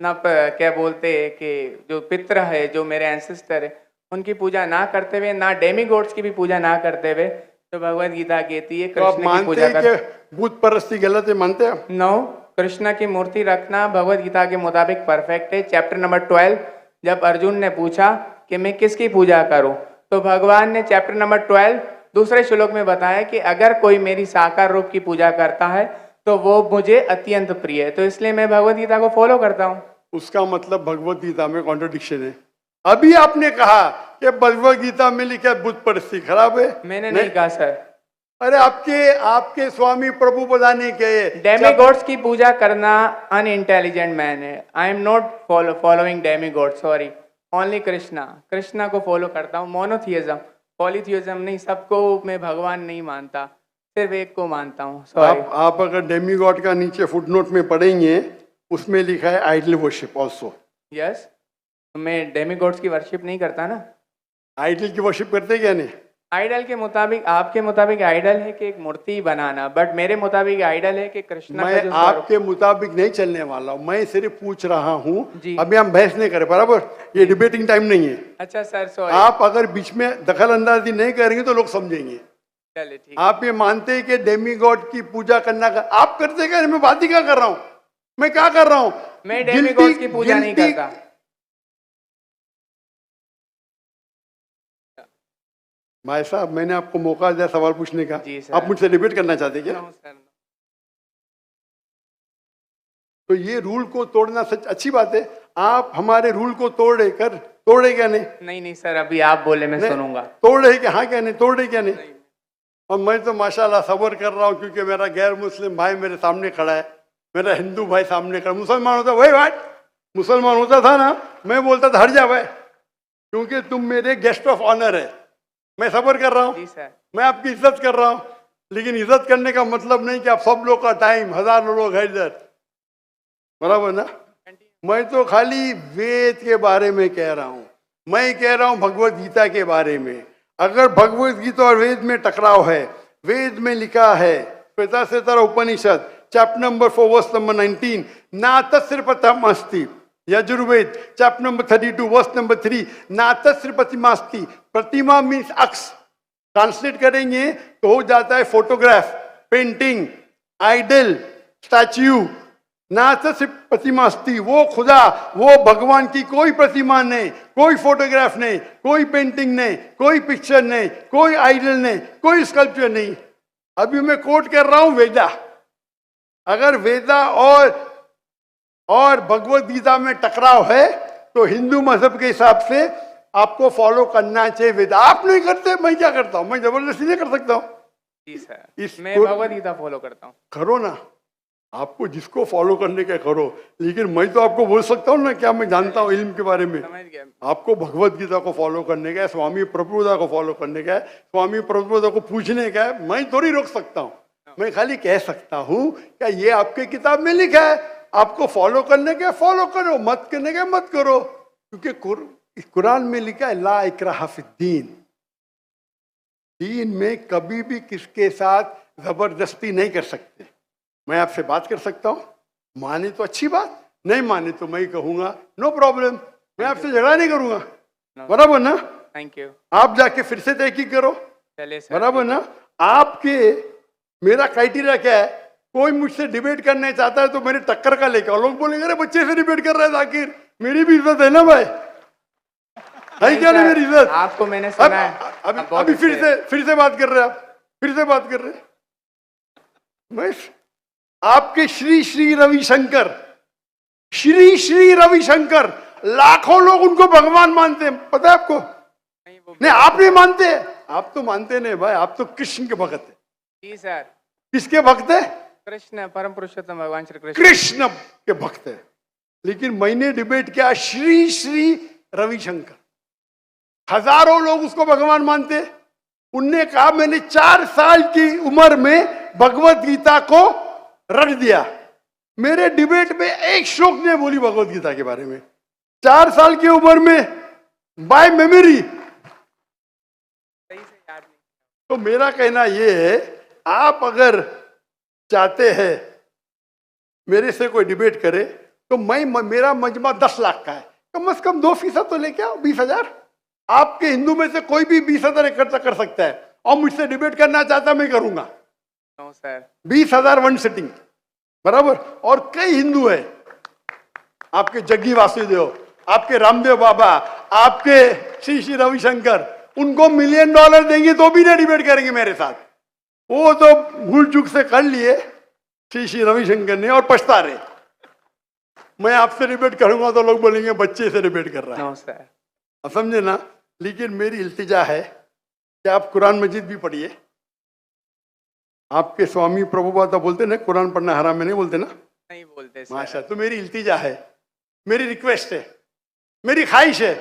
ना क्या बोलते हैं कि जो पितृ है, जो मेरे एंसेस्टर है, उनकी पूजा ना करते हुए, ना डेमीगॉड्स की भी पूजा ना करते हुए, तो भगवत गीता कहती है तो कृष्ण की पूजा कर। भूत परस्ती गलत है, मानते हैं? नो, कृष्ण की मूर्ति रखना भगवत गीता के मुताबिक परफेक्ट है। चैप्टर नंबर 12, जब अर्जुन ने पूछा कि मैं किसकी पूजा करूं, तो भगवान ने चैप्टर नंबर 12 दूसरे श्लोक में बताया कि अगर कोई मेरी साकार रूप की पूजा करता है तो वो मुझे अत्यंत प्रिय है। तो इसलिए मैं भगवत गीता को फॉलो करता हूँ। उसका मतलब भगवत गीता में कॉन्ट्रडिक्शन है। अभी आपने कहा कि भगवत गीता में लिखा भूत परस्ती खराब है। मैंने नहीं कहा सर। अरे आपके स्वामी प्रभुपदा ने कहे डेमीगॉड्स की पूजा करना अनइंटेलिजेंट मैन है। I am not following demigod, sorry, only Krishna को फॉलो करता हूँ। मोनोथियज्म, पॉलीथियज्म नहीं, सबको मैं भगवान नहीं मानता, सिर्फ एक को मानता हूँ। आप अगर डेमीगॉड का नीचे फुटनोट में पढ़ेंगे, उसमें लिखा है आइडल वर्शिप ऑल्सो। यस, मैं डेमीगॉड्स की वर्शिप नहीं करता ना। आइडल की वर्शिप करते क्या नहीं? आइडल के मुताबिक, आपके मुताबिक आइडल है कि एक मूर्ति बनाना, बट मेरे मुताबिक आइडल है कि कृष्णा मैं का जो आपके मुताबिक नहीं चलने वाला हूँ, मैं सिर्फ पूछ रहा हूँ। जी। अभी हम बहस नहीं करें, बराबर, ये डिबेटिंग टाइम नहीं है। अच्छा सर, सॉरी। आप अगर बीच में दखल अंदाजी नहीं करेंगे तो लोग समझेंगे। चलिए ठीक। आप ये मानते हैं कि डेमीगॉड की पूजा करना आप करते क्या? मैं बात ही क्या कर रहा हूँ, मैं क्या कर रहा हूँ? मैं डेमीगॉड्स की पूजा नहीं करता। भाई साहब, मैंने आपको मौका दिया सवाल पूछने का, जी सर। आप मुझसे डिबेट करना चाहते क्या? No sir. तो ये रूल को तोड़ना सच अच्छी बात है। आप हमारे रूल को तोड़े क्या नहीं? नहीं सर, अभी आप बोले मैं सुनूंगा। तोड़ रहे क्या? हाँ क्या नहीं? तोड़ रहे क्या नहीं? और मैं तो माशाल्लाह सब्र कर रहा हूँ, क्योंकि मेरा गैर मुस्लिम भाई मेरे सामने खड़ा है, मेरा हिंदू भाई सामने खड़ा। मुसलमान होता वही बात, मुसलमान होता था ना, मैं बोलता था हट जा भाई, क्योंकि तुम मेरे गेस्ट ऑफ ऑनर है। मैं सब्र कर रहा हूँ, जी सर। मैं आपकी इज्जत कर रहा हूँ, लेकिन इज्जत करने का मतलब नहीं कि आप सब लोग का टाइम, हजारों लोग है इधर, बराबर ना। मैं तो खाली वेद के बारे में कह रहा हूँ, मैं कह रहा हूँ भगवत गीता के बारे में। अगर भगवत गीता और वेद में टकराव है, वेद में लिखा है Shvetashvatara Upanishad chapter number 4 verse number 19, ना तस्य प्रतिमा अस्ति। Yajurveda chapter number 32 verse number 3, ना तस्य प्रतिमा अस्ति। प्रतिमा मीन्स अक्स, ट्रांसलेट करेंगे तो हो जाता है फोटोग्राफ, पेंटिंग, आइडल, स्टैच्यू। ना तस्य प्रतिमा अस्ति, वो खुदा, वो भगवान की कोई प्रतिमा नहीं, कोई फोटोग्राफ नहीं, कोई पेंटिंग नहीं, कोई पिक्चर नहीं, कोई आइडल नहीं, कोई स्कल्पचर नहीं। अभी मैं कोट कर रहा हूं वेदा। अगर वेदा और भगवत गीता में टकराव है तो हिंदू मजहब के हिसाब से आपको फॉलो करना चाहिए वेदा। आप नहीं करते, मैं क्या करता हूं? मैं जबरदस्ती नहीं कर सकता हूं। जी सर, मैं भगवत गीता फॉलो करता हूँ। करो ना, आपको जिसको फॉलो करने का करो, लेकिन मैं तो आपको बोल सकता हूँ ना क्या मैं जानता हूँ इल्म के बारे में। समझ गया। आपको भगवत गीता को फॉलो करने का है, स्वामी प्रभुपादा को फॉलो करने का है, स्वामी प्रभुपादा को पूछने का है। मैं थोड़ी रोक सकता हूँ, मैं खाली कह सकता हूँ क्या ये आपके किताब में लिखा है, आपको फॉलो करने का फॉलो करो, मत करने का मत करो। क्योंकि कुरान में लिखा है ला इकराहा फिद्दीन, दीन में कभी भी किसके साथ जबरदस्ती नहीं कर सकते। मैं आपसे बात कर सकता हूँ, माने तो अच्छी बात, नहीं माने तो मैं कहूँगा नो प्रॉब्लम, मैं आपसे झगड़ा नहीं करूँगा, बराबर ना। Thank you. आप जाके फिर से तहकीक करो, चलिए सर। बराबर ना। आपके मेरा क्राइटेरिया क्या है, कोई मुझसे डिबेट करना चाहता है तो मेरे टक्कर का लेकर, लोग बोलेंगे अरे बच्चे से डिबेट कर रहा है जाकिर, मेरी भी इज्जत है ना भाई, है क्या नहीं मेरी इज्जत। आपको मैंने सुना है। अभी फिर से बात कर रहे हैं आप, फिर से बात कर रहे हैं। मैं आपके श्री श्री रविशंकर, श्री श्री रविशंकर, लाखों लोग उनको भगवान मानते हैं, पता है आपको? नहीं आप नहीं मानते, आप तो मानते नहीं भाई, आप तो कृष्ण के भक्त है। जी सर। किसके भक्त है? कृष्ण, परम पुरुषोत्तम भगवान श्री कृष्ण, कृष्ण के भक्त है। लेकिन मैंने डिबेट किया श्री श्री रविशंकर, हजारों लोग उसको भगवान मानते। उनने कहा मैंने 4 साल की उम्र में भगवत गीता को रख दिया। मेरे डिबेट में एक श्लोक ने बोली भगवत गीता के बारे में, 4 साल की उम्र में, बाय मेमोरी। तो मेरा कहना यह है, आप अगर चाहते हैं मेरे से कोई डिबेट करे तो मेरा मजमा 10 लाख का है, कम से कम 2% तो लेके आओ, 20,000। आपके हिंदू में से कोई भी 20,000 इकट्ठा कर सकता है और मुझसे डिबेट करना चाहता मैं करूंगा। No sir. 20,000 वन सिटिंग, बराबर। और कई हिंदू है, आपके जग्गी वासुदेव, आपके रामदेव बाबा, आपके श्री श्री रविशंकर, उनको $1 मिलियन देंगे तो भी नहीं डिबेट करेंगे मेरे साथ। वो तो भूल चूक से कर लिए श्री श्री रविशंकर ने और पछता रहे। मैं आपसे डिबेट करूंगा तो लोग बोलेंगे बच्चे से डिबेट कर रहा है। No sir. समझे ना। लेकिन मेरी इल्तिजा है कि आप कुरान मजीद भी पढ़िए। आपके स्वामी प्रभुपादा बोलते ना कुरान पढ़ना हराम है, नहीं बोलते ना? नहीं बोलते सर। माशा। तो मेरी इल्तिजा है, मेरी रिक्वेस्ट है, मेरी ख्वाहिश है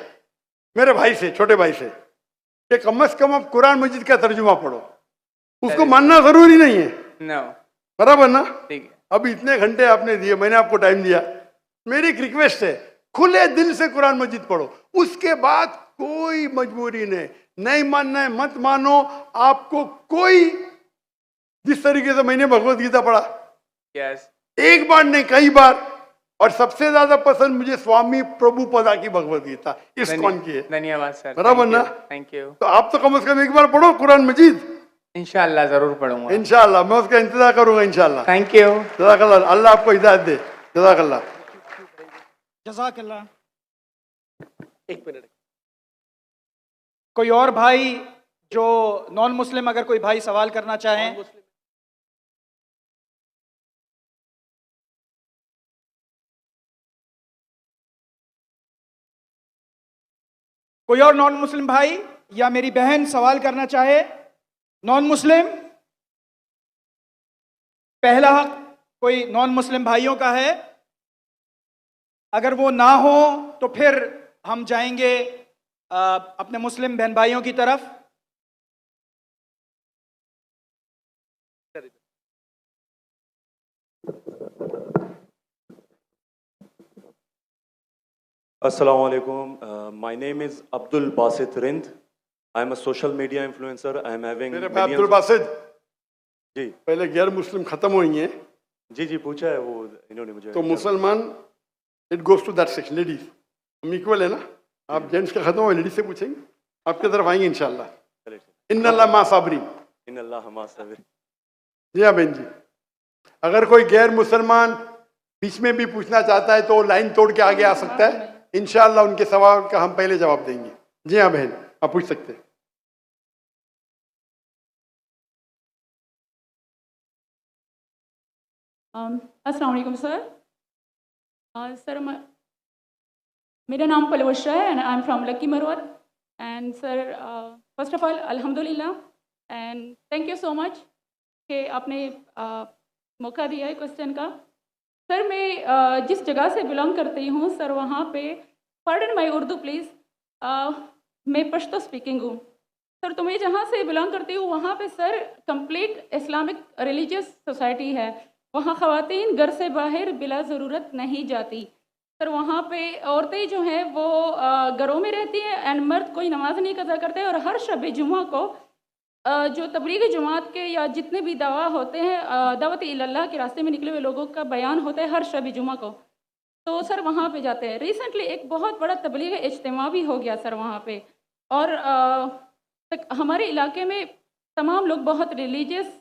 मेरे भाई से, छोटे भाई से, कि कम से कम आप कुरान मजीद का तर्जुमा पढ़ो। उसको मानना जरूरी नहीं है, नो, बराबर ना। ठीक है। अब इतने घंटे आपने दिए, मैंने आपको टाइम दिया, मेरी एक रिक्वेस्ट है, खुले दिल से कुरान मजीद पढ़ो। उसके बाद कोई मजबूरी नहीं मानना है मत मानो। आपको कोई, जिस तरीके से मैंने भगवत गीता पढ़ा, यस, एक बार नहीं कई बार, और सबसे ज्यादा पसंद मुझे स्वामी प्रभुपादा की भगवत गीता, इस्कॉन की है। धन्यवाद सर। बराबर ना। Thank you. तो आप तो कम से कम एक बार पढ़ो कुरान मजीद। इंशाल्लाह जरूर पढ़ूंगा। इंशाल्लाह मैं उसका इंतजार करूंगा इंशाल्लाह। Thank you. जज़ाकल्लाह, अल्लाह आपको हिदायत दे। जज़ाकल्लाह। जज़ाकल्लाह। एक मिनट, कोई और भाई जो नॉन मुस्लिम, अगर कोई भाई सवाल करना चाहें? कोई और नॉन मुस्लिम भाई या मेरी बहन सवाल करना चाहे? नॉन मुस्लिम, पहला हक कोई नॉन मुस्लिम भाइयों का है। अगर वो ना हो तो फिर हम जाएंगे अपने मुस्लिम बहन भाइयों की तरफ। Assalamu alaikum. My name is Abdul Basit Rind. I am a social media influencer. I am having मेरे भाई अब्दुल बासित जी, पहले गैर मुस्लिम खत्म हुई हैं, जी पूछा है वो इन्होंने मुझे। तो मुसलमान it goes to that section, ladies हम इक्वल है ना। आप जेंट्स का खत्म हो, लेडीज से पूछेंगे, आपके तरफ आएंगे इंशाल्लाह। इन्नल्लाह मा साबरीन। इन्नल्लाह मा साबिरीन। जी हाँ बहन जी, अगर कोई गैर मुसलमान बीच में भी पूछना चाहता है तो लाइन तोड़ के आगे आ सकता है, इंशाल्लाह उनके सवाल का हम पहले जवाब देंगे। जी हाँ बहन, आप पूछ सकते हैं। अस्सलाम वालेकुम सर। सर मेरा नाम पलवशा है and I am from Lakki Marwat. And sir first of all अल्हम्दुलिल्लाह and thank you so much कि आपने मौका दिया है क्वेश्चन का। सर मैं जिस जगह से बिलोंग करती हूँ सर, वहाँ पे, पार्डन माई उर्दू प्लीज़, मैं पश्तो स्पीकिंग हूँ सर। तो मैं जहाँ से बिलोंग करती हूँ वहाँ पे sir complete Islamic religious society है। वहाँ ख़वातीन घर से बाहर बिला ज़रूरत नहीं जाती सर। वहाँ पे औरतें जो हैं वो घरों में रहती हैं एंड मर्द कोई नमाज नहीं कज़ा करते। और हर शब जुमा को जो तबलीग जमात के या जितने भी दावा होते हैं, दावत इल्लल्लाह के रास्ते में निकले हुए लोगों का बयान होता है हर शब जुमा को, तो सर वहाँ पे जाते हैं। रिसेंटली एक बहुत बड़ा तबलीग इज्तिमा भी हो गया सर वहाँ पे। और हमारे इलाके में तमाम लोग बहुत रिलीजियस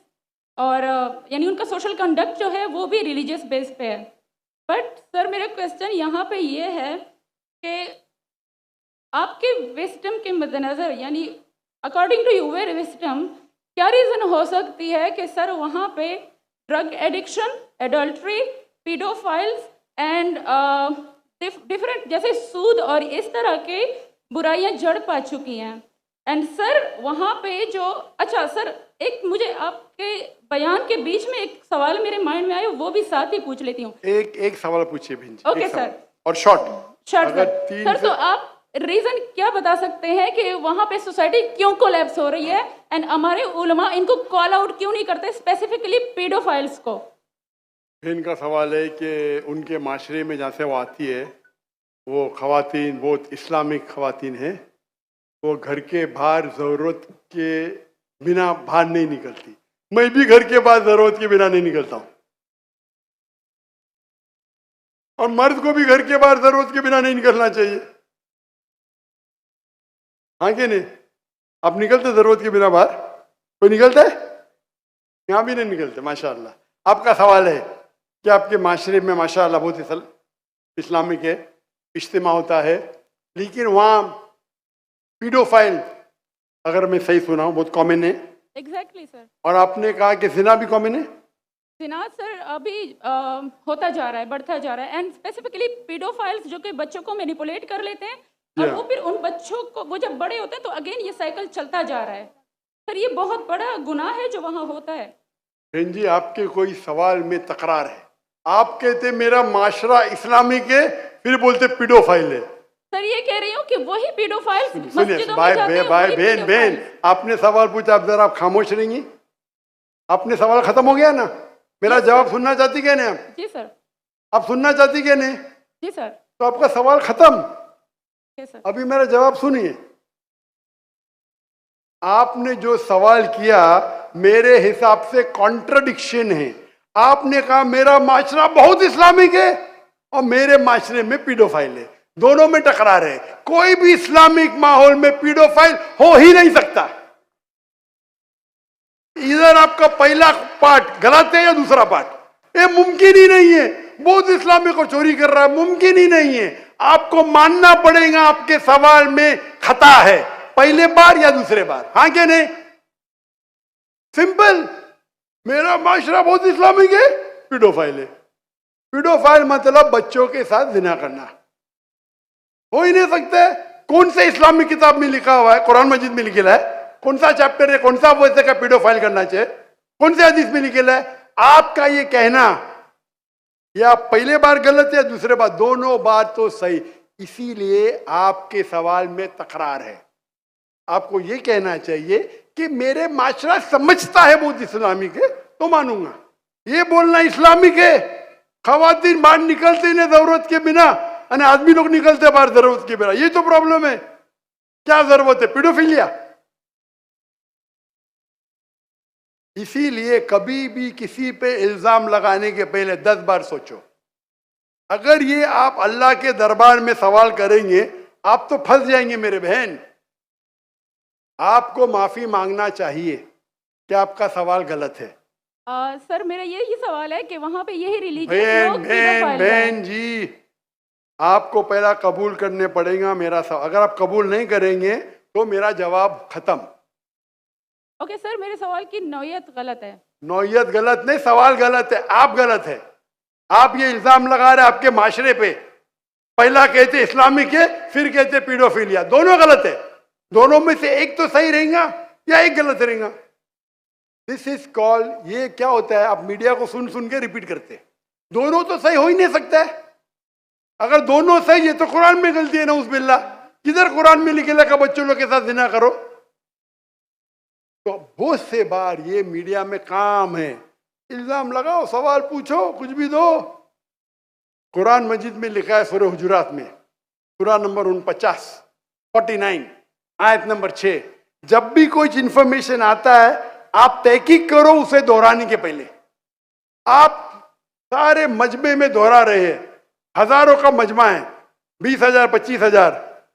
और यानी उनका सोशल कंडक्ट जो है वो भी रिलीजियस बेस पे है। बट सर मेरा क्वेश्चन यहाँ पे ये है कि आपके विस्डम के मद्देनज़र, यानी अकॉर्डिंग टू यूर विस्डम, क्या रीज़न हो सकती है कि सर वहाँ पे drug addiction, adultery, paedophiles and different जैसे सूद और इस तरह के बुराइयाँ जड़ पा चुकी हैं। एंड सर वहाँ पे जो, अच्छा सर एक मुझे आपके बयान के बीच में एक सवाल मेरे माइंड में आया, वो भी साथ ही पूछ लेती हूँ। एक सवाल पूछिए बहन जी। ओके एक सवाल। सर। और शॉर्ट सर तो आप रीजन क्या बता सकते हैं कि वहाँ पे सोसाइटी क्यों कोलैप्स हो रही है एंड हमारे उलमा इनको कॉल आउट क्यों नहीं करते, स्पेसिफिकली पीडोफाइल्स को? इनका सवाल है कि उनके माशरे में जहाँ से वो आती है वो ख़वातीन बहुत इस्लामिक ख़वातीन हैं, वो घर के बाहर ज़रूरत के बिना बाहर नहीं निकलती। मैं भी घर के बाहर ज़रूरत के बिना नहीं निकलता हूँ, और मर्द को भी घर के बाहर ज़रूरत के बिना नहीं निकलना चाहिए। हाँ कि नहीं? आप निकलते ज़रूरत के बिना बाहर? कोई निकलता है? यहाँ भी नहीं निकलते माशाअल्लाह। आपका सवाल है कि आपके माशरे में माशाअल्लाह बहुत इस्लामिक है, इज्तिमा होता है, लेकिन वहाँ पीडोफाइल, अगर मैं सही सुना हूँ, बहुत कॉमन है। Exactly sir. और आपने कहा कि जिना भी कॉमन है? जिना सर अभी होता जा रहा है, बढ़ता जा रहा है। एंड स्पेसिफिकली पीडोफाइल्स जो कि बच्चों को मैनिपुलेट कर लेते हैं और वो फिर उन बच्चों को, वो जब बड़े होते हैं तो अगेन ये साइकिल चलता जा रहा है सर। ये बहुत बड़ा गुनाह है जो वहाँ होता है। बहन जी आपके कोई सवाल में तकरार है। आप कहते मेरा माशरा इस्लामिक है, फिर बोलते पीडोफाइल है। सर ये कह रही हूँ कि वही पीडोफाइल्स सुनिए मस्जिदों में जाते हैं, भाई वही बहन pedophiles। आपने सवाल पूछा, आप जरा आप खामोश रहेंगी? आपने सवाल खत्म हो गया ना? मेरा जवाब सुनना चाहती क्या नहीं आप? जी सर। आप सुनना चाहती क्या नहीं? जी सर। तो आपका सवाल खत्म। सर अभी मेरा जवाब सुनिए। आपने जो सवाल किया मेरे हिसाब से कॉन्ट्रडिक्शन है। आपने कहा मेरा माशरा बहुत इस्लामिक है और मेरे माशरे में पीडोफाइल है, दोनों में टकरार है। कोई भी इस्लामिक माहौल में पीडोफाइल हो ही नहीं सकता। इधर आपका पहला पार्ट गलत है या दूसरा पार्ट, ये मुमकिन ही नहीं है। बहुत इस्लामिक को चोरी कर रहा है, मुमकिन ही नहीं है। आपको मानना पड़ेगा आपके सवाल में खता है, पहले बार या दूसरे बार। हाँ क्या नहीं? सिंपल। मेरा माशरा बहुत इस्लामिक है, पीडोफाइल है। पीडोफाइल मतलब बच्चों के साथ जिना करना, हो ही नहीं सकता है। कौन से इस्लामिक किताब में लिखा हुआ है? कुरान मजीद में लिखा है? कौन सा चैप्टर है, कौन सा वैसे का पीडोफाइल करना चाहिए? कौन से हदीस में लिखा है? आपका ये कहना या पहले बार गलत है, दूसरे बार, दोनों बात तो सही। इसीलिए आपके सवाल में तकरार है। आपको ये कहना चाहिए कि मेरे माशरा समझता है बहुत इस्लामिक है तो मानूंगा। ये बोलना इस्लामिक है, खवातीन बाहर निकलते नहीं जरूरत के बिना, और आदमी लोग निकलते बाहर जरूरत के बिना, ये तो प्रॉब्लम है। क्या जरूरत है? पीडोफिलिया। इसीलिए कभी भी किसी पे इल्जाम लगाने के पहले 10 बार सोचो। अगर ये आप अल्लाह के दरबार में सवाल करेंगे आप तो फंस जाएंगे मेरे बहन। आपको माफी मांगना चाहिए कि आपका सवाल गलत है। सर मेरा यही सवाल है कि वहाँ पे यही रिलीजियस लोग बहन जी आपको पहला कबूल करने पड़ेगा मेरा सवाल। अगर आप कबूल नहीं करेंगे तो मेरा जवाब खत्म। ओके सर, मेरे सवाल की नौयत गलत है। नौयत गलत नहीं, सवाल गलत है, आप गलत है। आप ये इल्जाम लगा रहे आपके माशरे पे। पहला कहते इस्लामिक है, फिर कहते पीडोफिलिया, दोनों गलत है। दोनों में से एक तो सही रहेगा या एक गलत रहेगा। दिस इज कॉल, ये क्या होता है, आप मीडिया को सुन सुन के रिपीट करते हैं। दोनों तो सही हो ही नहीं सकता है। अगर दोनों सही है तो कुरान में गलती है ना, उस बिल्ला किधर कुरान में लिखेला का बच्चों लोग के साथ जिना करो। तो बहुत से बार ये मीडिया में काम है, इल्जाम लगाओ, सवाल पूछो, कुछ भी दो। कुरान मजीद में लिखा है सूरह हुजुरात में, सूरह नंबर 49 आयत नंबर 6, जब भी कोई इंफॉर्मेशन आता है आप तहकीक करो उसे दोहराने के पहले। आप सारे मजमे में दोहरा रहे हैं, हजारों का मजमा है, 20,000 25,000,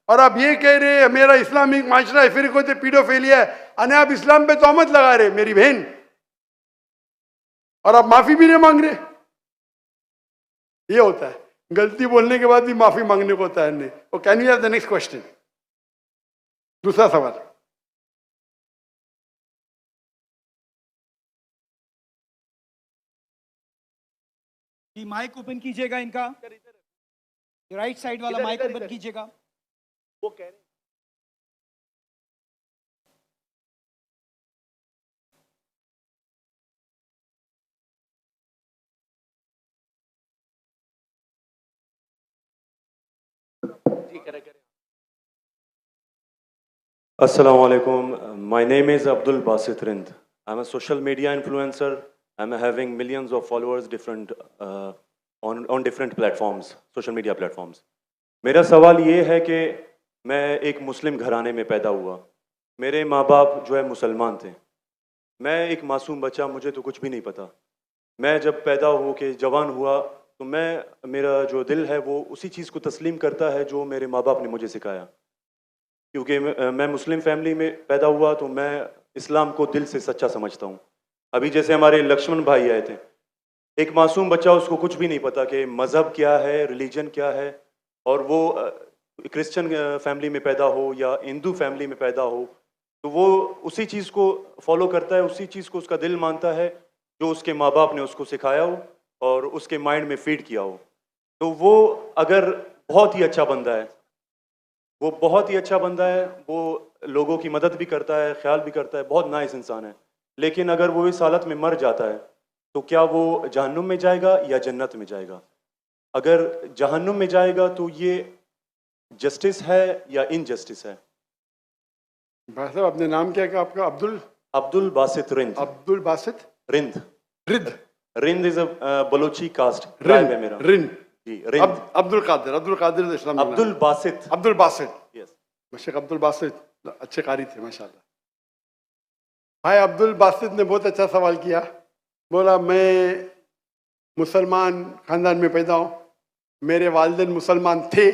और आप ये कह रहे हैं मेरा इस्लामिक माशरा है, फिर कोई पीडोफिलिया है, अने आप इस्लाम पे तोहमत लगा रहे मेरी बहन, और आप माफी भी नहीं मांग रहे। ये होता है, गलती बोलने के बाद भी माफी मांगने को होता है नहीं। और can you have the next question? दूसरा सवाल। माइक ओपन कीजिएगा इनका, राइट साइड वाला माइक ओपन कीजिएगा। वो कह रहे Assalamu alaikum. My name is Abdul Basit Rind. I'm a social media influencer. I'm having millions of followers on different platforms, social media platforms. मेरा सवाल ये है कि मैं एक मुस्लिम घराने में पैदा हुआ, मेरे माँ बाप जो है मुसलमान थे, मैं एक मासूम बच्चा, मुझे तो कुछ भी नहीं पता। मैं जब पैदा हो के जवान हुआ तो मेरा जो दिल है वो उसी चीज़ को तस्लीम करता है जो मेरे माँ बाप ने मुझे सिखाया। क्योंकि मैं मुस्लिम फैमिली में पैदा हुआ तो मैं इस्लाम को दिल से सच्चा समझता हूँ। अभी जैसे हमारे लक्ष्मण भाई आए थे, एक मासूम बच्चा, उसको कुछ भी नहीं पता कि मज़हब क्या है, रिलीजन क्या है, और वो क्रिश्चियन फैमिली में पैदा हो या हिंदू फैमिली में पैदा हो तो वो उसी चीज़ को फॉलो करता है, उसी चीज़ को उसका दिल मानता है जो उसके माँ बाप ने उसको सिखाया हो और उसके माइंड में फीड किया हो। तो वो अगर बहुत ही अच्छा बंदा है, वो बहुत ही अच्छा बंदा है, वो लोगों की मदद भी करता है, ख्याल भी करता है, बहुत नाइस इंसान है, लेकिन अगर वो इस हालत में मर जाता है तो क्या वो जहन्नुम में जाएगा या जन्नत में जाएगा? अगर जहन्नुम में जाएगा तो ये जस्टिस है या इनजस्टिस है? भाई साहब अपने नाम क्या है आपका? अब्दुल बासित रिंद। अब्दुल बासित रिंद। रिद Rind is a Balochi caste tribe है मेरा। रिंद जी, रिंद। अब्दुल कादिर इस्लाम। अब्दुल बासित। अब्दुल बासित, यस। शेख अब्दुल बासित अच्छे कारी थे माशाल्लाह। भाई अब्दुल बासित ने बहुत अच्छा सवाल किया। बोला मैं मुसलमान खानदान में पैदा हूँ, मेरे वालिदैन मुसलमान थे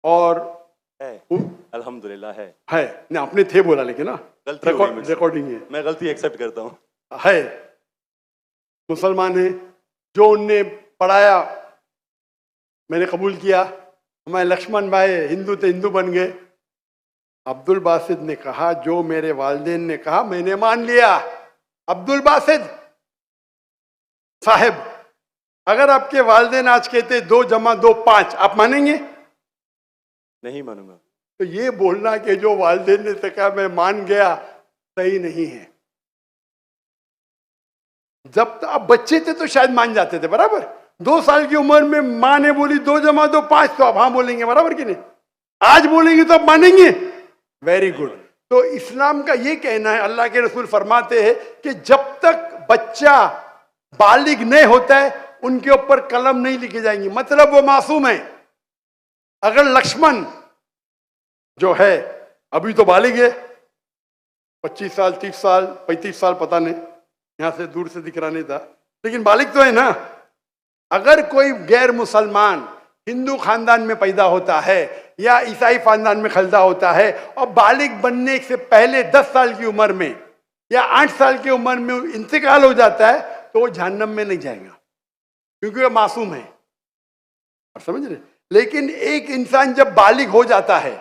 और है, अल्हम्दुलिल्लाह है नहीं आपने थे बोला, लेकिन ना रिकॉर्डिंग है, मैं गलती एक्सेप्ट करता हूँ। है मुसलमान है, जो उनने पढ़ाया मैंने कबूल किया। हमारे लक्ष्मण भाई हिंदू थे, हिंदू बन गए। अब्दुल बासित ने कहा जो मेरे वालिदैन ने कहा मैंने मान लिया। अब्दुल बासित साहब, अगर आपके वालिदैन आज कहते 2 + 2 5, आप मानेंगे? नहीं मानूंगा। तो ये बोलना कि जो वालिदैन ने कहा मैं मान गया, सही नहीं है। जब आप बच्चे थे तो शायद मान जाते थे, बराबर। 2 साल की उम्र में माँ ने बोली 2 + 2 5, तो आप हाँ बोलेंगे, बराबर कि नहीं? आज बोलेंगे तो आप मानेंगे। Very good. तो इस्लाम का ये कहना है, अल्लाह के रसूल फरमाते हैं कि जब तक बच्चा बालिग नहीं होता है उनके ऊपर कलम नहीं लिखी जाएंगी, मतलब वो मासूम है। अगर लक्ष्मण जो है अभी तो बालिग है, 25 साल 30 साल 35 साल पता नहीं, यहां से दूर से दिख रहा नहीं था, लेकिन बालिग तो है ना। अगर कोई गैर मुसलमान हिंदू खानदान में पैदा होता है या ईसाई खानदान में खलदा होता है और बालिग बनने से पहले 10 साल की उम्र में या 8 साल की उम्र में इंतकाल हो जाता है तो वो जहन्नम में नहीं जाएगा, क्योंकि वो मासूम है। आप समझ रहे? लेकिन एक इंसान जब बालिग हो जाता है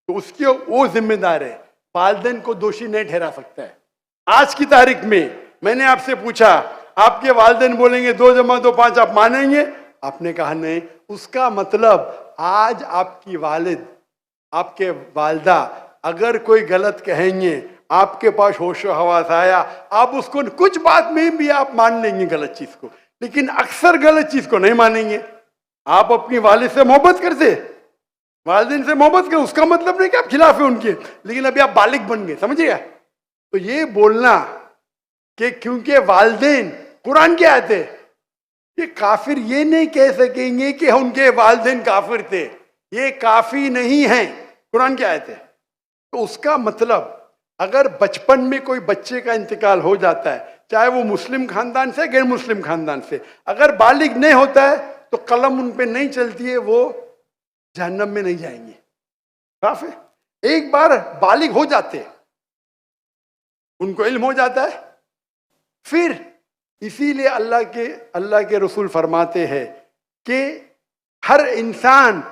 तो उसके वो जिम्मेदार है, वालिदैन को दोषी नहीं ठहरा सकता है। आज की तारीख में मैंने आपसे पूछा, आपके वालिदैन बोलेंगे 2 + 2 5, आप मानेंगे? आपने कहा नहीं। उसका मतलब आज आपकी वालिद, आपके वालदा अगर कोई गलत कहेंगे, आपके पास होश हवास आया, आप उसको कुछ बात में भी आप मान लेंगे गलत चीज को, लेकिन अक्सर गलत चीज को नहीं मानेंगे। आप अपनी वालिद से मोहब्बत करते, वालिदैन से मोहब्बत कर, उसका मतलब नहीं कि आप खिलाफ है उनके, लेकिन अभी आप बालिग बन गए, समझिएगा। तो ये बोलना कि क्योंकि वालिदैन कुरान के आयत है, ये काफिर ये नहीं कह सकेंगे कि उनके वालिदैन काफिर थे, ये काफी नहीं है, कुरान की आयत है। तो उसका मतलब अगर बचपन में कोई बच्चे का इंतकाल हो जाता है, चाहे वो मुस्लिम खानदान से गैर मुस्लिम खानदान से, अगर बालिग नहीं होता है तो कलम उन पे नहीं चलती है, वो जहन्नम में नहीं जाएंगे। साफ है। एक बार बालिग हो जाते, उनको इल्म हो जाता है, फिर इसीलिए अल्लाह के रसूल फरमाते हैं कि हर इंसान,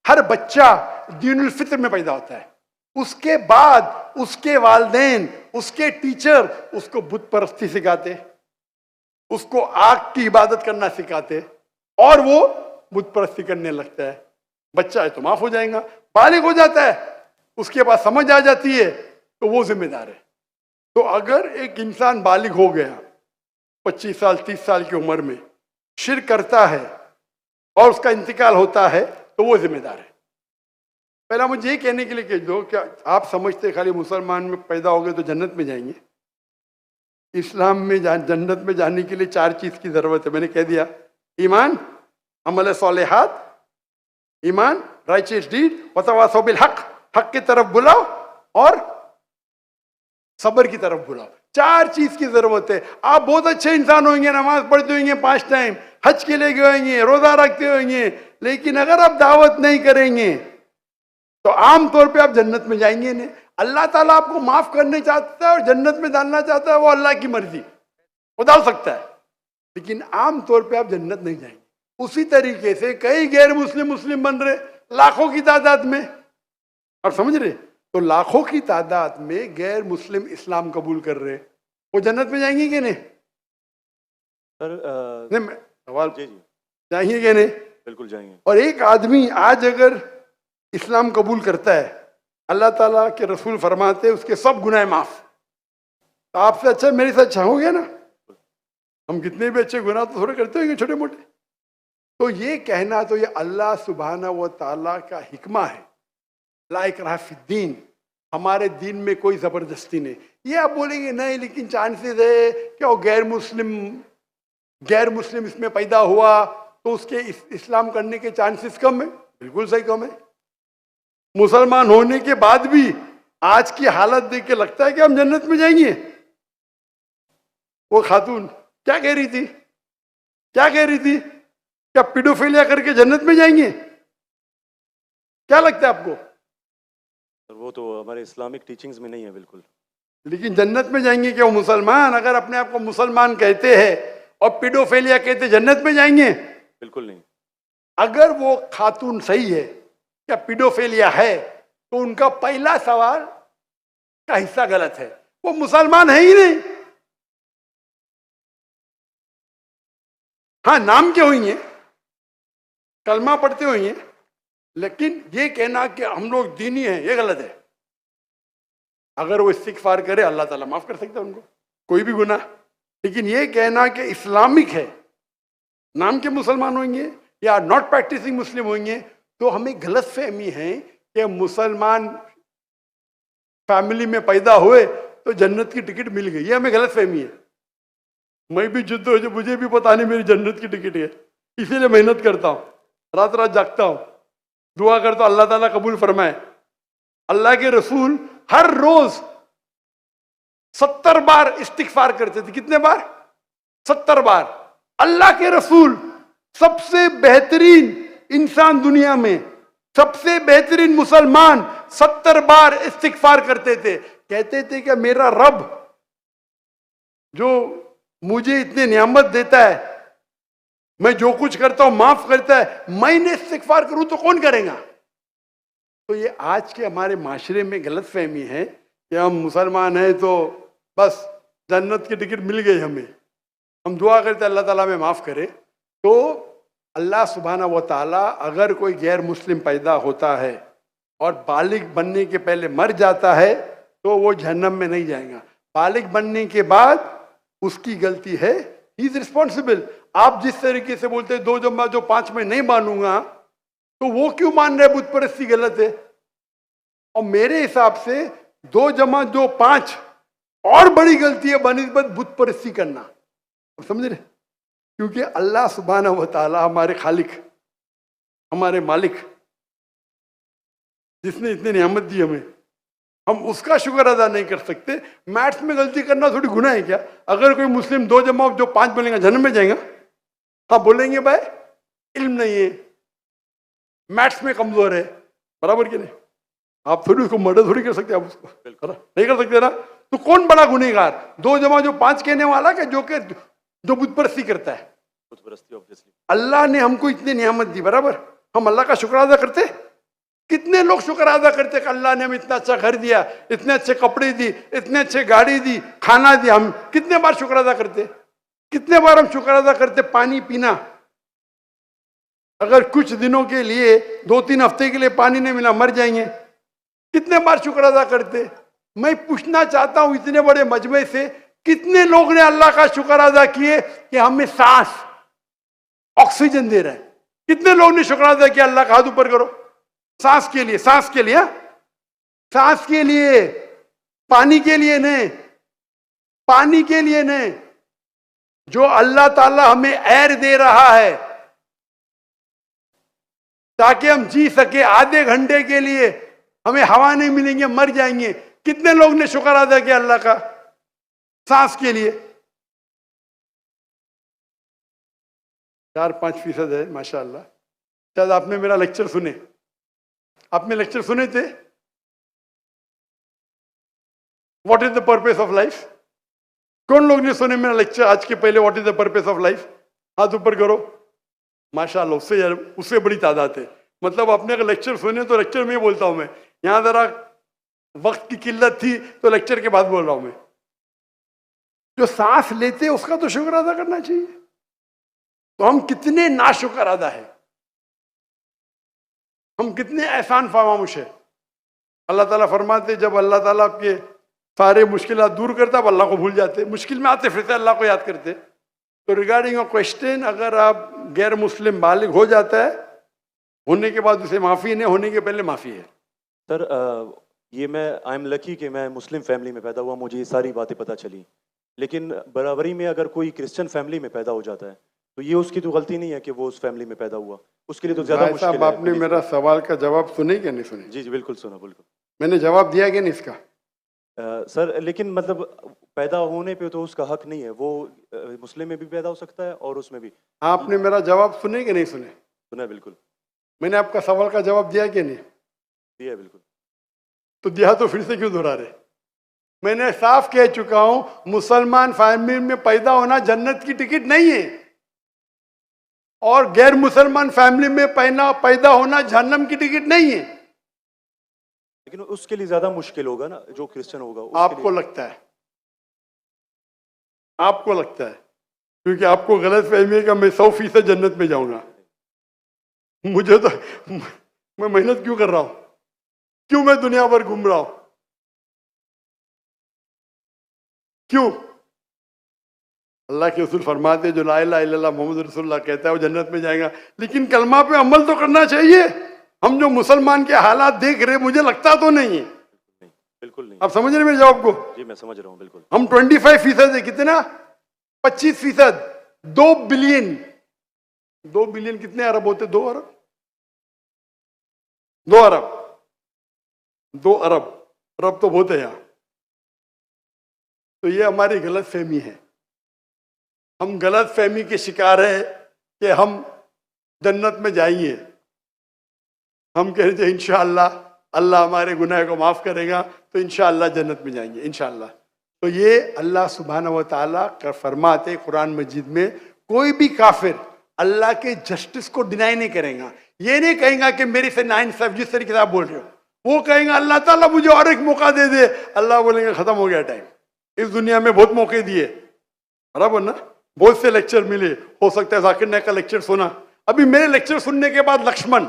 हर बच्चा दीनुल फित्र में पैदा होता है, उसके बाद उसके वालिदैन, उसके टीचर उसको बुत परस्ती सिखाते, उसको आग की इबादत करना सिखाते, और वो बुत परस्ती करने लगता है। बच्चा है तो माफ हो जाएगा, बालिग हो जाता है, उसके बाद समझ आ जाती है, तो वो जिम्मेदार है। तो अगर एक इंसान बालिग हो गया 25 साल 30 साल की उम्र में, शिर्क करता है और उसका इंतकाल होता है, तो वो जिम्मेदार है। पहला मुझे ये कहने के लिए कह दो, क्या आप समझते खाली मुसलमान में पैदा हो गए तो जन्नत में जाएंगे? इस्लाम में जन्नत में जाने के लिए 4 चीज की जरूरत है, मैंने कह दिया। ईमान, अमल सालेहात, ईमान, राइचियस डीड, वतवासौ बिल हक, हक की तरफ बुलाओ और सब्र की तरफ बुलाओ। 4 चीज की जरूरत है। आप बहुत अच्छे इंसान होंगे, नमाज पढ़ते होंगे 5 टाइम, हज के लिए गए होंगे, रोजा रखते होंगे, लेकिन अगर आप दावत नहीं करेंगे तो आमतौर पे आप जन्नत में जाएंगे नहीं। अल्लाह ताला आपको माफ करने चाहता है और जन्नत में डालना चाहता है, वो अल्लाह की मर्जी, वो डाल सकता है, लेकिन आमतौर पे आप जन्नत नहीं जाएंगे। उसी तरीके से कई गैर मुस्लिम बन रहे लाखों की तादाद में, और समझ रहे, तो लाखों की तादाद में गैर मुस्लिम इस्लाम कबूल कर रहे, वो जन्नत में जाएंगे कि नहीं? सर सवाल जी जाएंगे कि नहीं? बिल्कुल जाएंगे। और एक आदमी आज अगर इस्लाम कबूल करता है, अल्लाह ताला के रसूल फरमाते उसके सब गुनाह माफ। तो आपसे अच्छा मेरे से अच्छा हो गया ना। हम कितने भी अच्छे गुनाह तो थोड़े करते होंगे छोटे मोटे। तो ये कहना, तो ये अल्लाह सुब्हाना व ताला का हिकमा है, ला इकराह फिद्दीन, हमारे दीन में कोई जबरदस्ती नहीं। ये आप बोलेंगे नहीं लेकिन चांसेस है कि वो गैर मुस्लिम इसमें पैदा हुआ तो उसके इस्लाम करने के चांसेस कम है। बिल्कुल सही कम है। मुसलमान होने के बाद भी आज की हालत देख के लगता है कि हम जन्नत में जाएंगे। वो खातून क्या कह रही थी, क्या पीडोफिलिया करके जन्नत में जाएंगे? क्या लगता है आपको? वो तो हमारे इस्लामिक टीचिंग्स में नहीं है बिल्कुल। लेकिन जन्नत में जाएंगे क्या वो मुसलमान? अगर अपने आप को मुसलमान कहते हैं और पीडोफिलिया कहते, जन्नत में जाएंगे? बिल्कुल नहीं। अगर वो खातून सही है, क्या पीडोफिलिया है, तो उनका पहला सवाल का हिस्सा गलत है। वो मुसलमान है ही नहीं। हाँ, नाम के हुई है, कलमा पढ़ते हुई है, लेकिन ये कहना कि हम लोग दीनी हैं, ये गलत है। अगर वो इस्तिगफार करे अल्लाह ताला माफ कर सकता है उनको, कोई भी गुनाह। लेकिन ये कहना कि इस्लामिक है, नाम के मुसलमान होंगे या नॉट प्रैक्टिसिंग मुस्लिम होंगे, तो हमें गलत फहमी है कि मुसलमान फैमिली में पैदा हुए तो जन्नत की टिकट मिल गई। ये हमें गलत फहमी है। मैं भी जिद्द हो, मुझे भी पता नहीं मेरी जन्नत की टिकट है, इसीलिए मेहनत करता हूँ, रात रात जागता हूँ, दुआ करता हूँ अल्लाह ताला कबूल फरमाए। अल्लाह के रसूल हर रोज 70 बार इस्तिगफार करते थे। कितने बार? 70 बार। अल्लाह के रसूल सबसे बेहतरीन इंसान दुनिया में, सबसे बेहतरीन मुसलमान 70 बार इस्तिगफार करते थे। कहते थे कि मेरा रब जो मुझे इतने नियामत देता है, मैं जो कुछ करता हूं माफ करता है, मैंने इस्तिगफार करूं तो कौन करेगा? तो ये आज के हमारे माशरे में गलत फहमी है कि हम मुसलमान हैं तो बस जन्नत की टिकट मिल गई हमें, हम दुआ करते अल्लाह ताला में माफ करे। तो अल्लाह सुब्हाना व ताला अगर कोई गैर मुस्लिम पैदा होता है और बालिग बनने के पहले मर जाता है तो वो जहन्नम में नहीं जाएगा। बालिग बनने के बाद उसकी गलती है, ही इज रिस्पॉन्सिबल। आप जिस तरीके से बोलते हैं 2 जमा जो 5 में नहीं मानूंगा, तो वो क्यों मान रहे बुत परस्ती गलत है? और मेरे हिसाब से 2 जमा जो 5 और बड़ी गलती है बनिस्बत बुत परस्ती करना। आप समझ रहे? क्योंकि अल्लाह सुब्हानहू व तआला हमारे खालिक, हमारे मालिक, जिसने इतनी नियामत दी हमें, हम उसका शुक्र अदा नहीं कर सकते। मैथ्स में गलती करना थोड़ी गुनाह है क्या? अगर कोई मुस्लिम 2 जमा जो 5 बोलेंगे जन्म में जाएगा? हाँ बोलेंगे भाई इल्म नहीं है, मैथ्स में कमजोर है, बराबर कि नहीं? आप थोड़ी उसको मर्डर थोड़ी कर सकते, आप उसको नहीं कर सकते ना। तो कौन बड़ा गुनहगार, 2 जमा जो 5 कहने वाला कि जो बुत परस्ती करता है? अल्लाह ने हमको इतनी नियामत दी, बराबर, हम अल्लाह का शुक्र अदा करते? कितने लोग शुक्र अदा करते कि अल्लाह ने हमें इतना अच्छा घर दिया, इतने अच्छे कपड़े दी, इतने अच्छे गाड़ी दी, खाना दिया? हम कितने बार शुक्र अदा करते? कितने बार हम शुक्र अदा करते? पानी पीना, अगर कुछ दिनों के लिए 2-3 हफ्ते के लिए पानी नहीं मिला मर जाएंगे, कितने बार शुक्र अदा करते? मैं पूछना चाहता हूं इतने बड़े मजमे से कितने लोग ने अल्लाह का शुक्र अदा किए कि हमें सांस, ऑक्सीजन दे रहा है? कितने लोग ने शुक्र अदा किया? अल्लाह का हाथ ऊपर करो। सांस के लिए, सांस के लिए, सांस के लिए, पानी के लिए नहीं, पानी के लिए नहीं। जो अल्लाह ताला हमें एयर दे रहा है ताकि हम जी सके, आधे घंटे के लिए हमें हवा नहीं मिलेंगे मर जाएंगे, कितने लोग ने शुक्र अदा किया अल्लाह का सांस के लिए? 4-5% है माशाअल्लाह। शायद आपने मेरा लेक्चर सुने, आपने लेक्चर सुने थे what is the purpose of life? कौन लोग ने सुने मेरा लेक्चर आज के पहले? What is the purpose of life? हाथ ऊपर करो। माशाअल्लाह, उससे बड़ी तादाद है। मतलब आपने अगर लेक्चर सुने तो लेक्चर में बोलता हूं मैं, यहां जरा वक्त की किल्लत थी तो लेक्चर के बाद बोल रहा हूं मैं। जो सांस लेते उसका तो शुक्र अदा करना चाहिए। तो हम कितने नाशुक्र अदा है, हम कितने एहसान फरामोश है। अल्लाह ताला फरमाते जब अल्लाह ताला आपके सारे मुश्किलात दूर करता अब अल्लाह को भूल जाते, मुश्किल में आते फिर से अल्लाह को याद करते। तो रिगार्डिंग योर क्वेश्चन, अगर आप गैर मुस्लिम बालिग हो जाता है, होने के बाद उसे माफ़ी नहीं, होने के पहले माफ़ी है। सर ये मैं आई एम लकी कि मैं मुस्लिम फैमिली में पैदा हुआ, मुझे ये सारी बातें पता चली। लेकिन बराबरी में अगर कोई क्रिश्चियन फैमिली में पैदा हो जाता है तो ये उसकी तो गलती नहीं है कि वो उस फैमिली में पैदा हुआ, उसके लिए तो ज्यादा मुश्किल है। आपने मेरा सवाल का जवाब सुने क्या नहीं सुने? जी जी बिल्कुल सुना, बिल्कुल मैंने जवाब दिया कि नहीं इसका? सर लेकिन मतलब पैदा होने पे तो उसका हक नहीं है, वो मुस्लिम में भी पैदा हो सकता है और उसमें भी। आपने मेरा जवाब सुने कि नहीं सुने? सुना बिल्कुल। मैंने आपका सवाल का जवाब दिया कि नहीं? दिया बिल्कुल। तो दिया तो फिर से क्यों दोहरा रहे? मैंने साफ कह चुका हूं, मुसलमान फैमिली में पैदा होना जन्नत की टिकट नहीं है, और गैर मुसलमान फैमिली में पैदा होना जहन्नम की टिकट नहीं है। लेकिन उसके लिए ज्यादा मुश्किल होगा ना जो क्रिश्चियन होगा। आपको लगता है, आपको लगता है, क्योंकि आपको गलत फहमी है कि मैं 100% जन्नत में जाऊंगा। मुझे तो मैं मेहनत क्यों कर रहा हूं, क्यों मैं दुनिया भर घूम रहा हूं, क्यों? अल्लाह के रसूल फरमाते जो ला इलाहा इल्लल्लाह मोहम्मद रसूलुल्लाह कहता है वो जन्नत में जाएगा। लेकिन कलमा पे अमल तो करना चाहिए। हम जो मुसलमान के हालात देख रहे, मुझे लगता तो नहीं है। बिल्कुल नहीं। आप समझ रहे मेरे जवाब को? जी मैं समझ रहा हूँ बिल्कुल। हम 25% है, कितना? 25%। 2 बिलियन, 2 बिलियन कितने अरब होते? 2 अरब, 2 अरब, 2 अरब, अरब तो बहुत है यहाँ। तो ये हमारी गलत फहमी है, हम गलत फहमी के शिकार है कि हम जन्नत में जाएंगे। हम कह रहे थे इंशाअल्लाह अल्लाह हमारे गुनाह को माफ करेगा तो इंशाअल्लाह जन्नत में जाएंगे इंशाअल्लाह। तो ये अल्लाह सुब्हानहू व तआला का फरमाते कुरान मजीद में, कोई भी काफिर अल्लाह के जस्टिस को डिनाई नहीं करेगा। ये नहीं कहेगा कि मेरे से नाइंसाफ, जिस तरीके से आप बोल रहे हो, वो कहेगा अल्लाह ताला मुझे और एक मौका दे दे। अल्लाह बोलेंगे खत्म हो गया टाइम, इस दुनिया में बहुत मौके दिए, बराबर ना? बहुत से लेक्चर मिले, हो सकता है जाकिर नायक का लेक्चर सुना। अभी मेरे लेक्चर सुनने के बाद लक्ष्मण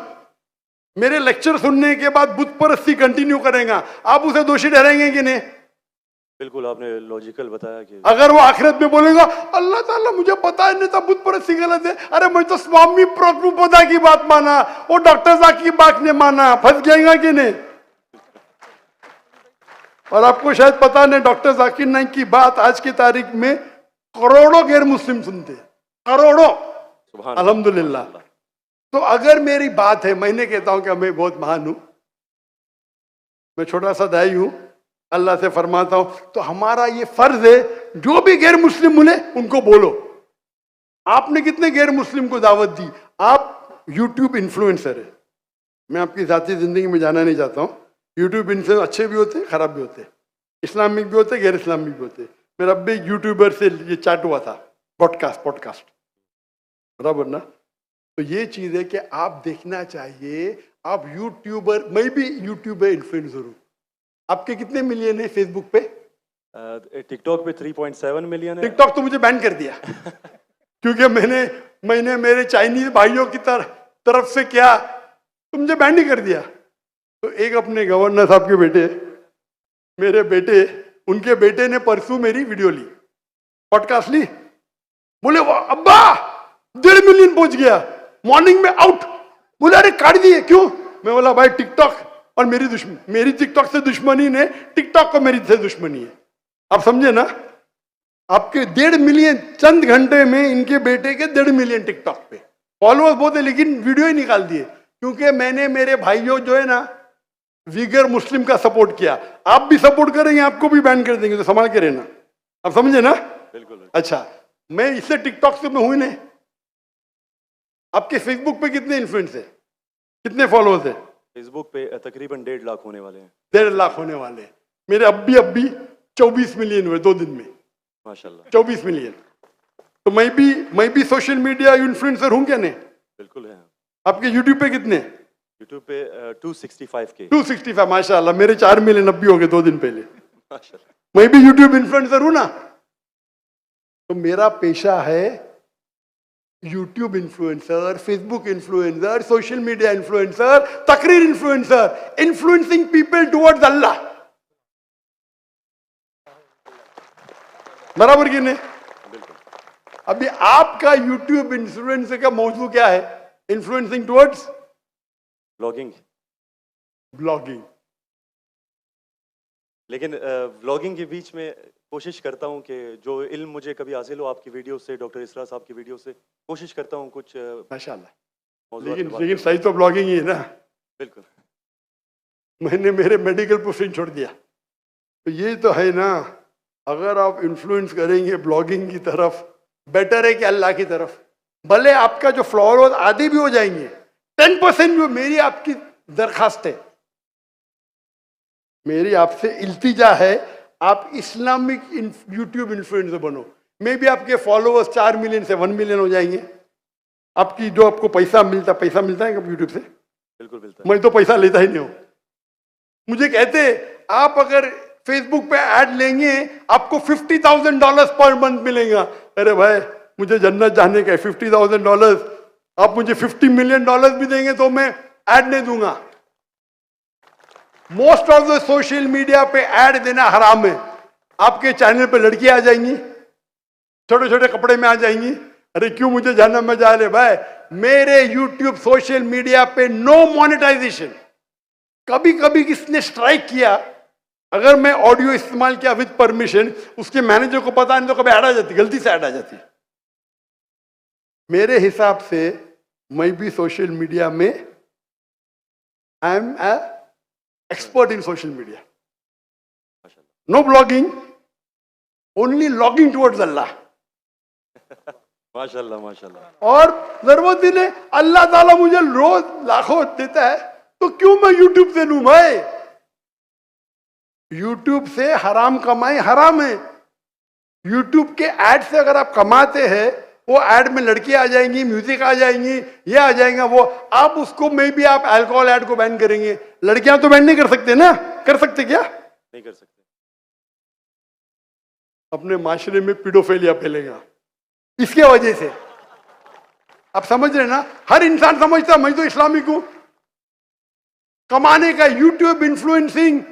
मेरे लेक्चर सुनने के बाद बुत परस्ती कंटिन्यू करेगा, आप उसे दोषी ठहराएंगे कि नहीं? बिल्कुल, आपने लॉजिकल बताया कि अगर वो आखिरत में बोलेगा अल्लाह ताला मुझे पता नहीं था बुत परस्ती गलत है, अरे मैं तो स्वामी प्रभुपदा की बात माना, वो डॉक्टर साहब की बात ने माना, फंस जाएगा कि नहीं? और आपको शायद पता नहीं, डॉक्टर जाकिर नाइक की बात आज की तारीख में करोड़ों गैर मुस्लिम सुनते हैं, करोड़ों, सुभान अल्हम्दुलिल्लाह। तो अगर मेरी बात है, मैंने कहता हूं कि मैं बहुत महान हूं, मैं छोटा सा दाई हूं, अल्लाह से फरमाता हूं, तो हमारा ये फर्ज है जो भी गैर मुस्लिम मिले उनको बोलो। आपने कितने गैर मुस्लिम को दावत दी? आप यूट्यूब इन्फ्लुएंसर है, मैं आपकी जाती जिंदगी में जाना नहीं चाहता हूं। यूट्यूब इन्फ्लुएंसर अच्छे भी होते, खराब भी होते, इस्लामिक भी होते, गैर इस्लामिक भी होते। मेरा अब भी यूट्यूबर से ये चैट हुआ था, पॉडकास्ट, बराबर ना? तो ये चीज है कि आप देखना चाहिए, आप यूट्यूबर, मैं भी यूट्यूबर इन्फ्लुएंसर हूँ। आपके कितने मिलियन है फेसबुक पे? टिकटॉक पे 3.7 मिलियन है। टिकटॉक तो मुझे बैन कर दिया क्योंकि मैंने मेरे चाइनीज भाइयों की तरफ से क्या, तो मुझे बैन ही कर दिया। तो एक अपने गवर्नर साहब के बेटे, मेरे बेटे, उनके बेटे ने परसों मेरी वीडियो ली, पॉडकास्ट ली, बोले वाह अब्बा 1.5 मिलियन पहुंच गया, मॉर्निंग में आउट। बोले अरे काट दिए, क्यों? मैं बोला भाई टिकटॉक और मेरी टिकटॉक से दुश्मनी ने, टिकटॉक को मेरी से दुश्मनी है। आप समझे ना? आपके 1.5 मिलियन चंद घंटे में, इनके बेटे के 1.5 मिलियन टिकटॉक पे फॉलोअर्स बहुत है, लेकिन वीडियो ही निकाल दिए क्योंकि मैंने मेरे भाइयों जो है ना विगर मुस्लिम का सपोर्ट किया। आप भी सपोर्ट करेंगे, आपको भी बैन कर देंगे, तो संभाल के रहना। आप समझे ना? बिल्कुल। अच्छा, मैं इससे टिकटॉक से मैं हुई नहीं। आपके फेसबुक पे कितने इन्फ्लुएंस है, कितने फॉलोअर्स है? फेसबुक पे तकरीबन 1.5 लाख होने वाले हैं। 1.5 लाख होने वाले हैं। मेरे अब भी 24 मिलियन हुए 2 दिन में, माशाल्लाह। 24 मिलियन। तो मैं भी सोशल मीडिया इन्फ्लुएंसर हूं क्या नहीं? बिल्कुल है। आपके यूट्यूब पे कितने? यूट्यूब पे 265 के। 265, माशाल्लाह। मेरे 4 मिलियन अब भी हो गए 2 दिन पहले। माशाल्लाह। मैं भी यूट्यूब इन्फ्लुएंसर हूं ना। तो मेरा पेशा है YouTube influencer, Facebook influencer, social media influencer, तकरीर इन्फ्लुएंसर, इन्फ्लुएंसिंग पीपल टुवर्ड्स अल्लाह। बराबर कि नहीं? अभी आपका यूट्यूब इन्फ्लुएंसर का मौजू क्या है? Influencing towards blogging. लेकिन व्लॉगिंग के बीच में कोशिश करता हूं कि जो इल्म मुझे कभी हासिल हो आपकी वीडियो से, डॉक्टर इसरा साहब की वीडियो से, कोशिश करता हूं कुछ माशाल्लाह। लेकिन सही तो ब्लॉगिंग ही है ना। बिल्कुल। मैंने मेरे मेडिकल प्रोफेशन छोड़ दिया, तो ये तो है ना। अगर आप इन्फ्लुएंस करेंगे ब्लॉगिंग की तरफ, बेटर है कि अल्लाह की तरफ। भले आपका जो फॉलोअर्स आधे भी हो जाएंगे, 10% जो, मेरी आपकी दरखास्त है, मेरी आपसे इल्तिजा है, आप इस्लामिक यूट्यूब इन्फ्लुएंसर बनो। मे भी आपके फॉलोअर्स 4 मिलियन से 1 मिलियन हो जाएंगे। आपकी जो आपको पैसा मिलता है कब यूट्यूब से? बिल्कुल मिलता है। मैं तो पैसा लेता ही नहीं हूं। मुझे कहते आप अगर फेसबुक पे ऐड लेंगे आपको $50,000 पर मंथ मिलेगा। अरे भाई मुझे जन्नत जाने का है, $50,000 आप मुझे $50 मिलियन भी देंगे तो मैं ऐड नहीं दूंगा। Most of the social media पे ऐड देना हराम है। आपके चैनल पे लड़कियां आ जाएंगी, छोटे छोटे कपड़े में आ जाएंगी। अरे क्यों मुझे जहन्नम में जा रहे भाई? मेरे यूट्यूब सोशल मीडिया पे नो मोनेटाइजेशन। कभी कभी किसने स्ट्राइक किया, अगर मैं ऑडियो इस्तेमाल किया विद परमिशन, उसके मैनेजर को पता नहीं तो कभी ऐड आ जाती, गलती से ऐड आ जाती। मेरे हिसाब से मैं भी सोशल मीडिया में I am a expert in social media. No blogging, only logging towards अल्लाह। माशाल्लाह माशाल्लाह। और जरूरत ही नहीं, अल्लाह ताला मुझे रोज लाखों देता है, तो क्यों मैं यूट्यूब से लूं भाई? यूट्यूब से हराम कमाई हराम है। यूट्यूब के ऐड से अगर आप कमाते हैं, वो ऐड में लड़कियां आ जाएंगी, म्यूजिक आ जाएंगी, ये आ जाएगा वो, आप उसको में भी आप अल्कोहल ऐड को बैन करेंगे। लड़कियां तो बैन नहीं कर सकते ना? कर सकते क्या? नहीं कर सकते। अपने माशरे में पीडोफिलिया फैलेगा इसके वजह से। आप समझ रहे ना? हर इंसान समझता मैं तो इस्लामिक हूं, कमाने का, यूट्यूब इन्फ्लुएंसिंग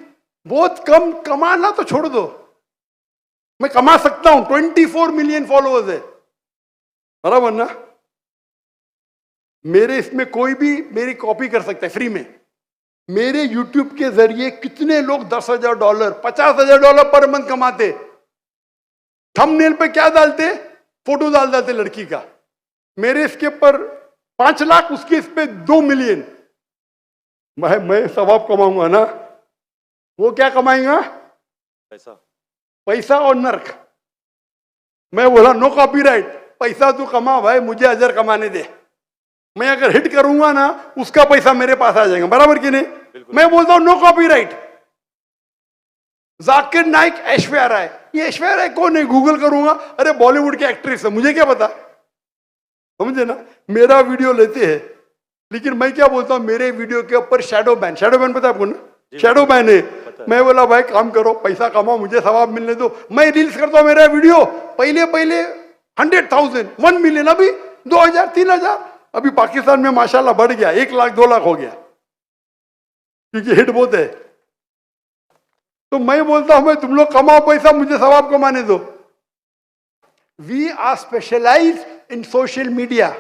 बहुत कम, कमाना तो छोड़ दो, मैं कमा सकता हूं, 24 मिलियन फॉलोअर्स है, बराबर ना। मेरे इसमें कोई भी मेरी कॉपी कर सकता है फ्री में। मेरे यूट्यूब के जरिए कितने लोग $10,000, $50,000 पर मंथ कमाते। थंबनेल पे क्या डालते? फोटो डाल देते लड़की का। मेरे इसके पर 5 लाख, उसके इस पे 2 मिलियन। मैं सवाब कमाऊंगा ना, वो क्या कमाएगा? पैसा। पैसा और नर्क। मैं बोला नो कॉपीराइट, पैसा तू कमा भाई, मुझे अजर कमाने दे। मैं अगर हिट करूंगा ना, उसका पैसा मेरे पास आ जाएगा, बराबर कि नहीं? मैं बोलता हूं नो कॉपीराइट। जाकिर नाइक, ऐश्वर्या राय, ये ऐश्वर्या राय कौन है? गूगल करूंगा, अरे बॉलीवुड की एक्ट्रेस है, मुझे क्या पता, समझे ना। मेरा वीडियो लेते हैं, लेकिन मैं क्या बोलता हूं, मेरे वीडियो के ऊपर शैडो बैन, शैडो बैन पता है आपको ना? शैडो बैन है। मैं बोला भाई काम करो, पैसा कमाओ, मुझे सवाब मिलने दो। मैं रील्स करता हूं, मेरा वीडियो पहले 100,000, 1 मिलियन, अभी 2,000, 3,000, अभी पाकिस्तान में माशाल्लाह बढ़ गया, 1 लाख 2 लाख हो गया, क्योंकि हिट बहुत है। तो मैं बोलता हूं भाई तुम लोग कमाओ पैसा, मुझे सवाब कमाने दो। We are specialise in social media.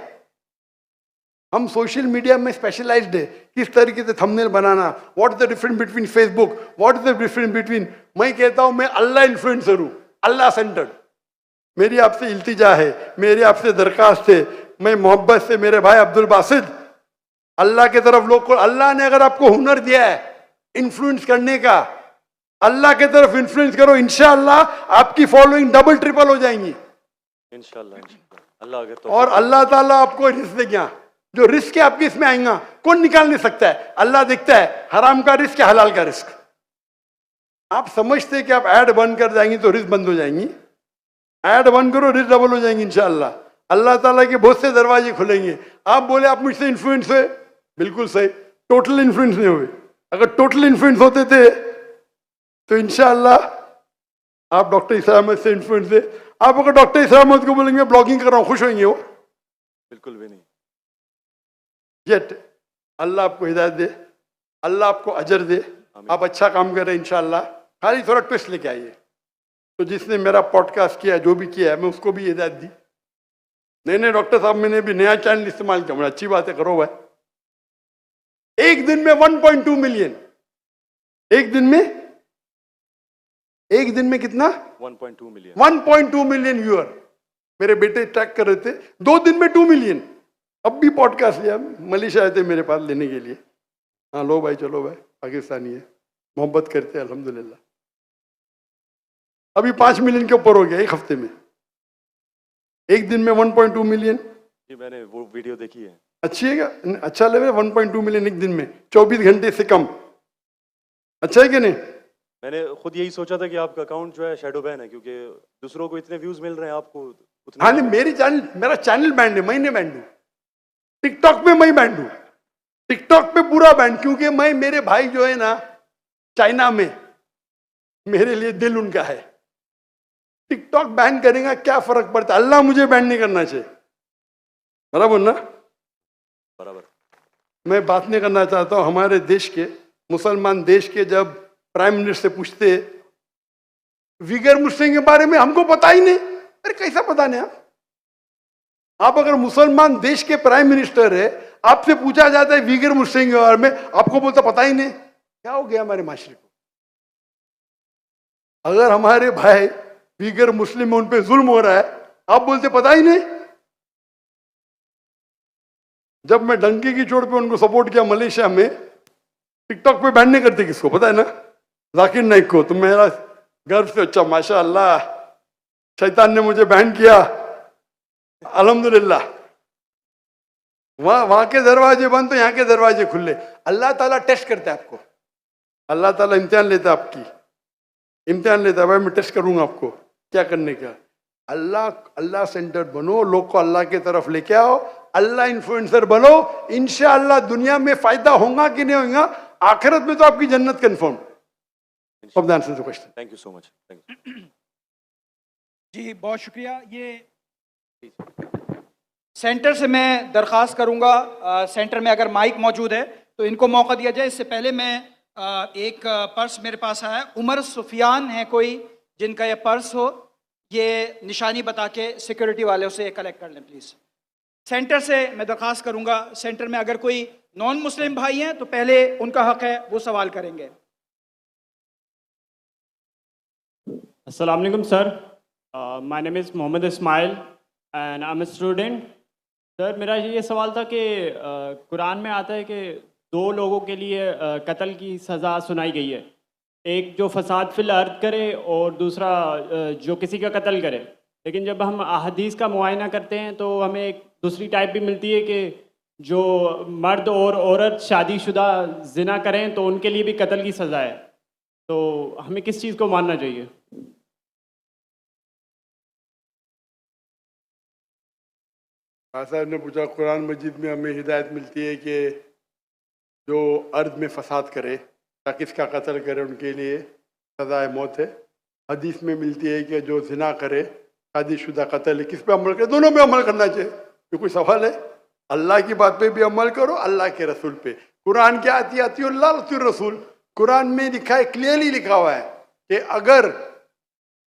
हम सोशल मीडिया में स्पेशलाइज्ड है, किस तरीके से थंबनेल बनाना, what is the difference between Facebook, what is the difference between. मैं कहता हूं मैं अल्लाह इन्फ्लुएंसर हूं, अल्लाह सेंटर्ड। मेरी आपसे इल्तिजा है, मेरी आपसे दरखास्त है, मैं मोहब्बत से मेरे भाई अब्दुल बासित, अल्लाह के तरफ लोग को, अल्लाह ने अगर आपको हुनर दिया है इन्फ्लुएंस करने का, अल्लाह के तरफ इन्फ्लुएंस करो, इंशाअल्लाह आपकी फॉलोइंग डबल ट्रिपल हो जाएंगी इंशाअल्लाह, अल्लाह अगर तो। और अल्लाह ताला आपको रिस्क देगा, जो रिस्क है आपके इसमें आएगा, कौन निकाल नहीं सकता है? अल्लाह देखता है हराम का रिस्क है, हलाल का रिस्क। आप समझते कि आप ऐड बंद कर जाएंगी तो रिस्क बंद हो जाएंगी, ऐड बंद करो रिस्क डबल हो जाएंगी इंशाअल्लाह। अल्लाह ताला के बहुत से दरवाजे खुलेंगे। आप बोले आप मुझसे इन्फ्लुएंस हुए, बिल्कुल सही, टोटल इन्फ्लुएंस नहीं हुए। अगर टोटल इन्फ्लुएंस होते थे तो इंशाअल्लाह आप डॉक्टर इसरार अहमद से इन्फ्लुएंस थे। आप अगर डॉक्टर इसरार अहमद को बोलेंगे ब्लॉगिंग कर रहा हूं, खुश होंगे वो? बिल्कुल भी नहीं। येट अल्लाह आपको हिदायत दे, अल्लाह आपको अजर दे, आप अच्छा काम कर रहे हैं इंशाअल्लाह। खाली थोड़ा ट्विस्ट लेके आइए। तो जिसने मेरा पॉडकास्ट किया, जो भी किया है, मैं उसको भी हिदायत दी। नहीं डॉक्टर साहब, मैंने भी नया चैनल इस्तेमाल किया, मुझे अच्छी बात है, करो भाई। एक दिन में 1.2 मिलियन, एक दिन में कितना? 1.2 मिलियन। 1.2 million viewer. मेरे बेटे ट्रैक कर रहे थे, 2 दिन में 2 मिलियन। अब भी पॉडकास्ट लिया, मलेशिया आए थे मेरे पास लेने के लिए। हाँ लो भाई, चलो भाई, पाकिस्तानी है, मोहब्बत करते हैं अल्हम्दुलिल्लाह। अभी 5 मिलियन के ऊपर हो गया एक हफ्ते में, एक दिन में 1.2 मिलियन। जी मैंने वो वीडियो देखी है। अच्छी है क्या? अच्छा लग रहा है 1.2 मिलियन एक दिन में, 24 घंटे से कम। अच्छा है कि नहीं? मैंने खुद यही सोचा था कि आपका अकाउंट जो है शैडो बैन है, क्योंकि दूसरों को इतने व्यूज मिल रहे हैं, आपको उतने। हाँ नहीं, मेरा चैनल बैंड है, मैं नहीं बैंड हूं। टिकटॉक पे मैं बैंड हूं, टिकटॉक पे पूरा बैंड, क्योंकि मैं, मेरे भाई जो है ना चाइना में, मेरे लिए दिल उनका है। टिकटॉक बैन करेगा क्या फर्क पड़ता है? अल्लाह मुझे बैन नहीं करना चाहिए, बराबर ना? बराबर। मैं बात नहीं करना चाहता हूं हमारे देश के, मुसलमान देश के, जब प्राइम मिनिस्टर से पूछते विगर मुस्लिम के बारे में, हमको पता ही नहीं। अरे कैसा पता नहीं? आप अगर मुसलमान देश के प्राइम मिनिस्टर है, आपसे पूछा जाता है विगर मुस्लिम के बारे में, आपको बोलता पता ही नहीं। क्या हो गया हमारे माशरे को? अगर हमारे भाई विगर मुस्लिम में उन पे जुल्म हो रहा है, आप बोलते पता ही नहीं। जब मैं डंकी की चोट पे उनको सपोर्ट किया मलेशिया में, टिकटॉक पे बैन नहीं करते किसको, पता है ना? जाकिर नाइक को। तो मेरा गर्व से, अच्छा माशाअल्लाह, शैतान ने मुझे बैन किया, अल्हम्दुलिल्लाह। वहां के दरवाजे बंद तो यहाँ के दरवाजे खुले। अल्लाह ताला टेस्ट करता है आपको, अल्लाह ताला इम्तिहान लेता है आपकी, इम्तिहान लेता है, भाई मैं टेस्ट करूंगा आपको क्या करने का। अल्लाह सेंटर बनो, लोग को अल्लाह के तरफ लेके आओ, अल्लाह इन्फ्लुएंसर बनो, इंशाअल्लाह दुनिया में फायदा होगा कि नहीं होगा, आखिरत में तो आपकी जन्नत confirm. Thank you so much. जी बहुत शुक्रिया। ये सेंटर से मैं दरख्वास्त करूंगा, सेंटर में अगर माइक मौजूद है तो इनको मौका दिया जाए। इससे पहले मैं एक पर्स मेरे पास आया, उमर सुफियान है कोई जिनका ये पर्स हो, ये निशानी बता के सिक्योरिटी वालों से कलेक्ट कर लें प्लीज़। सेंटर से मैं दरख्वास्त करूंगा, सेंटर में अगर कोई नॉन मुस्लिम भाई हैं तो पहले उनका हक है, वो सवाल करेंगे। अस्सलाम वालेकुम sir, my name is Mohammed Ismail and I am a student. Sir मेरा ये सवाल था कि कुरान में आता है कि दो लोगों के लिए कत्ल की सज़ा सुनाई गई है, एक जो फसाद फिल अर्द करे और दूसरा जो किसी का कत्ल करे। लेकिन जब हम अहादीस का मुआयना करते हैं तो हमें एक दूसरी टाइप भी मिलती है कि जो मर्द और औरत शादीशुदा जिना करें तो उनके लिए भी कत्ल की सज़ा है। तो हमें किस चीज़ को मानना चाहिए? साहब ने पूछा, कुरान मजीद में हमें हिदायत मिलती है कि जो अर्द में फसाद करे या किसका कत्ल करे उनके लिए सज़ाए मौत है। हदीस में मिलती है कि जो जिना करे, शादीशुदा कत्ल है, किस पे अमल करे? दोनों पे अमल करना चाहिए। ये कोई सवाल है? अल्लाह की बात पे भी अमल करो, अल्लाह के रसूल पे। कुरान क्या आती रसूल, कुरान में लिखा है, क्लियरली लिखा हुआ है कि अगर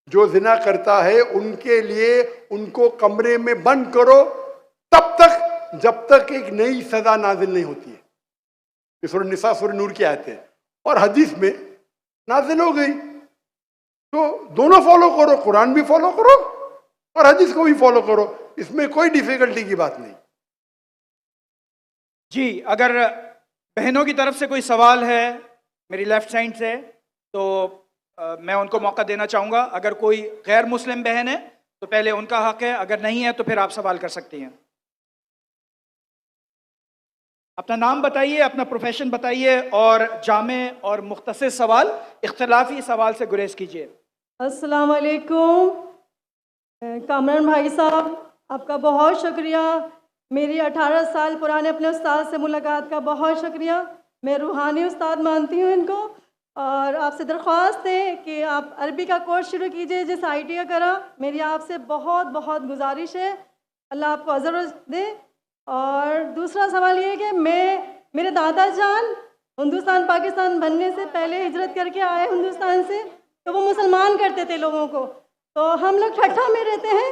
जो जिना करता है उनके लिए उनको कमरे में बंद करो तब तक जब तक एक नई सजा नाजिल नहीं होती है। ये सूरह निसा सूरह नूर की आयत है और हदीस में नाजिल हो गई। तो दोनों फॉलो करो, कुरान भी फॉलो करो और हदीस को भी फॉलो करो, इसमें कोई डिफिकल्टी की बात नहीं। जी, अगर बहनों की तरफ से कोई सवाल है मेरी लेफ्ट साइड से तो मैं उनको मौका देना चाहूँगा। अगर कोई गैर मुस्लिम बहन है तो पहले उनका हक है, अगर नहीं है तो फिर आप सवाल कर सकती हैं। अपना नाम बताइए, अपना प्रोफेशन बताइए और जामे और मुख्तसर सवाल, इख्तलाफी सवाल से गुरेज कीजिए। अस्सलाम वालेकुम कामरान भाई साहब, आपका बहुत शुक्रिया। मेरी 18 साल पुराने अपने उस्ताद से मुलाकात का बहुत शुक्रिया। मैं रूहानी उस्ताद मानती हूँ इनको और आपसे दरख्वास्त है कि आप अरबी का कोर्स शुरू कीजिए जिस IIT का करा। मेरी आपसे बहुत बहुत गुजारिश है, अल्लाह आपको अज़र दे। और दूसरा सवाल ये है कि मेरे दादा जान हिंदुस्तान पाकिस्तान बनने से पहले हिजरत करके आए हिंदुस्तान से, तो वो मुसलमान करते थे लोगों को। तो हम लोग ठट्ठा में रहते हैं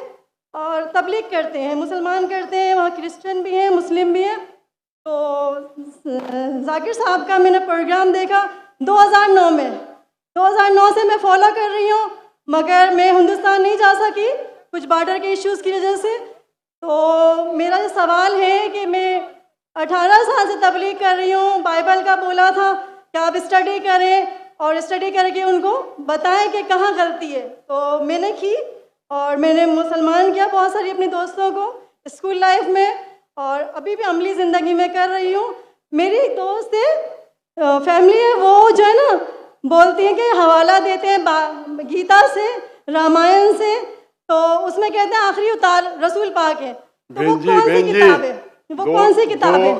और तबलीग करते हैं, मुसलमान करते हैं, वहाँ क्रिश्चियन भी हैं मुस्लिम भी हैं। तो जाकिर साहब का मैंने प्रोग्राम देखा 2009 में, 2009 से मैं फॉलो कर रही हूँ, मगर मैं हिंदुस्तान नहीं जा सकी कुछ बॉर्डर के इश्यूज़ की वजह से। तो मेरा ये सवाल है कि मैं 18 साल से तबलीग कर रही हूँ, बाइबल का बोला था कि आप स्टडी करें और स्टडी करके उनको बताएं कि कहाँ गलती है। तो मैंने की और मैंने मुसलमान किया बहुत सारी अपने दोस्तों को स्कूल लाइफ में और अभी भी अमली ज़िंदगी में कर रही हूँ। मेरी एक दोस्त है, फैमिली है, वो जो है ना बोलती है कि हवाला देते हैं गीता से, रामायण से, तो उसमें कहते हैं आखिरी उतार रसूल पाक है। तो वो कौन सी किताब है? वो कौन सी किताब है?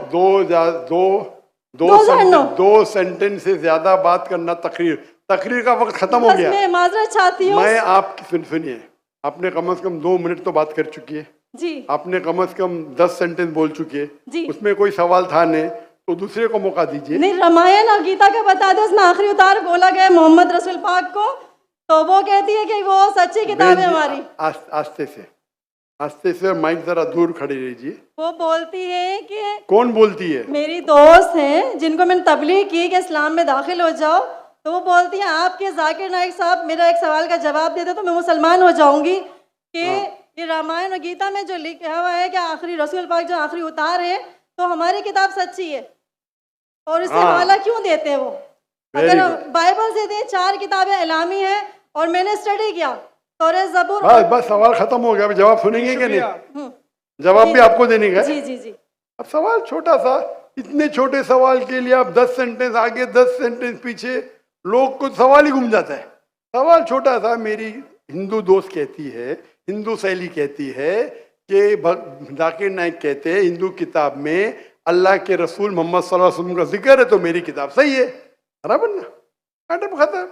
दो सेंटेंस से ज्यादा बात करना तकरीर का वक्त खत्म हो गया। मैं माजरत चाहती हूँ। मैं आपकी सुनिए, आपने कम से कम 2 मिनट तो बात कर चुकी है जी। आपने कम से कम 10 सेंटेंस बोल चुकी है जी। उसमें कोई सवाल था नहीं, तो दूसरे को मौका दीजिए। नहीं, रामायण और गीता का बता दो, उसमें आखिरी उतार बोला गया मोहम्मद रसूल पाक को, तो वो कहती है कि वो सच्ची किताब है हमारी। आस्ते से माइक जरा दूर खड़ी रहिए। वो बोलती है कि कौन बोलती है? मेरी दोस्त हैं जिनको मैंने तबलीग की कि इस्लाम में दाखिल हो जाओ, तो वो बोलती हैं आपके जाकिर नाइक साहब मेरा एक सवाल का जवाब दे दो तो मैं मुसलमान हो जाऊंगी कि ये रामायण और गीता में जो लिखा हुआ है कि आखिरी रसूल पाक जो आखिरी उतार है तो हमारी किताब सच्ची है, और इससे हवाला क्यों देते हैं वो? अगर बाइबल से दे 4 किताबें इलामी हैं और मैंने स्टडी किया तौरात ज़बूर। बस सवाल खत्म हो गया, अब जवाब सुनेंगे कि नहीं? जवाब भी आपको देने का? जी जी जी। अब सवाल छोटा सा, इतने छोटे सवाल के लिए आप 10 सेंटेंस आगे 10 सेंटेंस पीछे, लोग को सवाल ही घूम जाता है। सवाल छोटा सा। मेरी हिंदू दोस्त कहती है, हिंदू सहेली कहती है कि जाकिर नाइक कहते हैं हिंदू किताब में अल्लाह के रसूल मोहम्मद सल्लल्लाहु अलैहि वसल्लम का जिक्र है तो मेरी किताब सही है। बराबर ना? खत्म।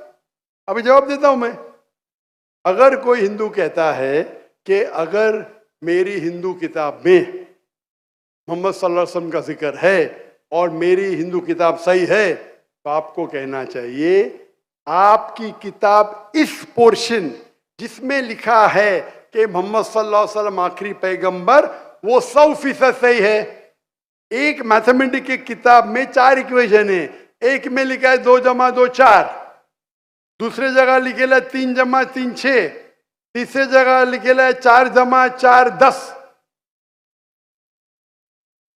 अभी जवाब देता हूं मैं। अगर कोई हिंदू कहता है कि अगर मेरी हिंदू किताब में मोहम्मद सल्लल्लाहु अलैहि वसल्लम का जिक्र है और मेरी हिंदू किताब सही है, तो आपको कहना चाहिए आपकी किताब इस पोर्शन जिसमें लिखा है कि मोहम्मद सल्लल्लाहु अलैहि वसल्लम आखिरी पैगंबर, वो 100% सही है। एक मैथमेटिक्स की किताब में 4 इक्वेशन है, एक में लिखा है 2 जमा 2 4, दूसरे जगह लिखेला है 3 जमा 3 6, तीसरे जगह लिखेला है 4 जमा 4 10।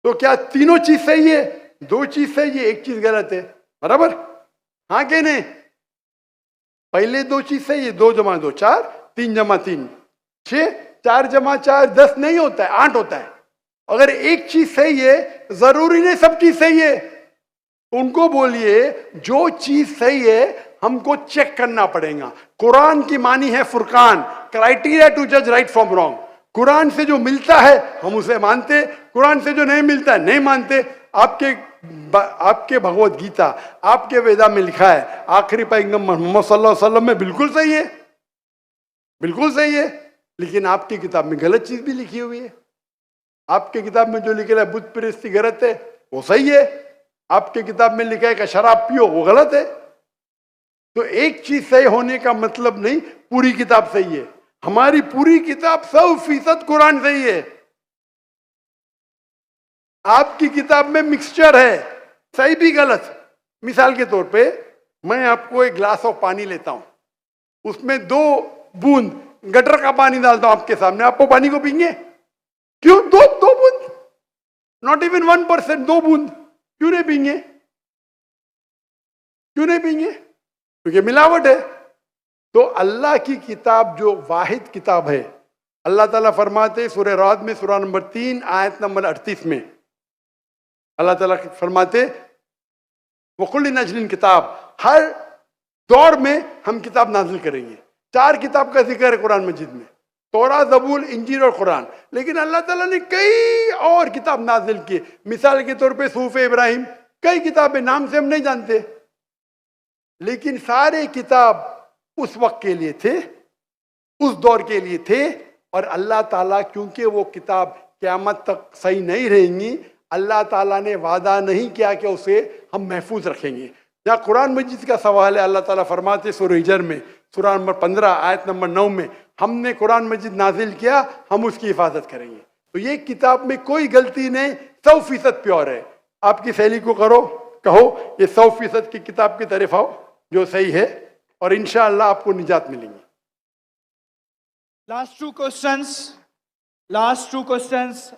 तो क्या तीनों चीज सही है? 2 चीज सही है, 1 चीज गलत है, बराबर? हाँ कि नहीं? पहले 2 चीज सही है, 2 जमा 2 4, 3 जमा 3 6, 4 जमा 4 10 नहीं होता है, 8 होता है। अगर एक चीज सही है, जरूरी नहीं सब चीज सही है। उनको बोलिए जो चीज सही है हमको चेक करना पड़ेगा। कुरान की मानी है फुरकान, क्राइटेरिया टू जज राइट फ्रॉम रॉन्ग। कुरान से जो मिलता है हम उसे मानते, कुरान से जो नहीं मिलता है नहीं मानते। आपके भगवत गीता, आपके वेदा में लिखा है आखिरी पैगंबर मोहम्मद सल्लल्लाहु अलैहि वसल्लम में, बिल्कुल सही है, बिल्कुल सही है। लेकिन आपकी किताब में गलत चीज भी लिखी हुई है। आपके किताब में जो लिखा है बुत परस्ती गलत है, वो सही है। आपके किताब में लिखा है कि शराब पियो, वो गलत है। तो एक चीज सही होने का मतलब नहीं पूरी किताब सही है। हमारी पूरी किताब 100% कुरान सही है। आपकी किताब में मिक्सचर है, सही भी गलत। मिसाल के तौर पे मैं आपको एक ग्लास ऑफ पानी लेता हूं, उसमें 2 बूंद गटर का पानी डालता हूं आपके सामने, आप वो पानी को पीएंगे? क्यों? दो बूंद, नॉट इवन 1%, 2 बूंद क्यों नहीं पीएंगे? क्यों नहीं पीएंगे? क्योंकि मिलावट है। तो अल्लाह की किताब जो वाहिद किताब है, अल्लाह ताला फरमाते सूरह राद में सूरह नंबर 3 आयत नंबर 38 में अल्लाह ताला फरमाते वकुल नजलिन किताब, हर दौर में हम किताब नाजिल करेंगे। 4 किताब का जिक्र है कुरान मजीद में, तौरात, ज़बूर, इंजील और कुरान। लेकिन अल्लाह ताला ने कई और किताब नाजिल की। मिसाल के तौर पे सूफ़ इब्राहिम, कई किताबें नाम से हम नहीं जानते, लेकिन सारे किताब उस वक्त के लिए थे, उस दौर के लिए थे। और अल्लाह ताला, क्योंकि वो किताब क़यामत तक सही नहीं रहेंगी, अल्लाह ताला ने वादा नहीं किया कि उसे हम महफूज रखेंगे। जहाँ कुरान मजीद का सवाल है, अल्लाह ताला फरमाते सूरह हिजर में सूरह नंबर 15 आयत नंबर 9 में, हमने कुरान मजीद नाजिल किया, हम उसकी हिफाजत करेंगे। तो ये किताब में कोई गलती नहीं, 100% प्योर है। आपकी सहेली को कहो ये 100% की किताब की तरफ आओ जो सही है, और इंशाअल्लाह आपको निजात मिलेंगी। Last two questions.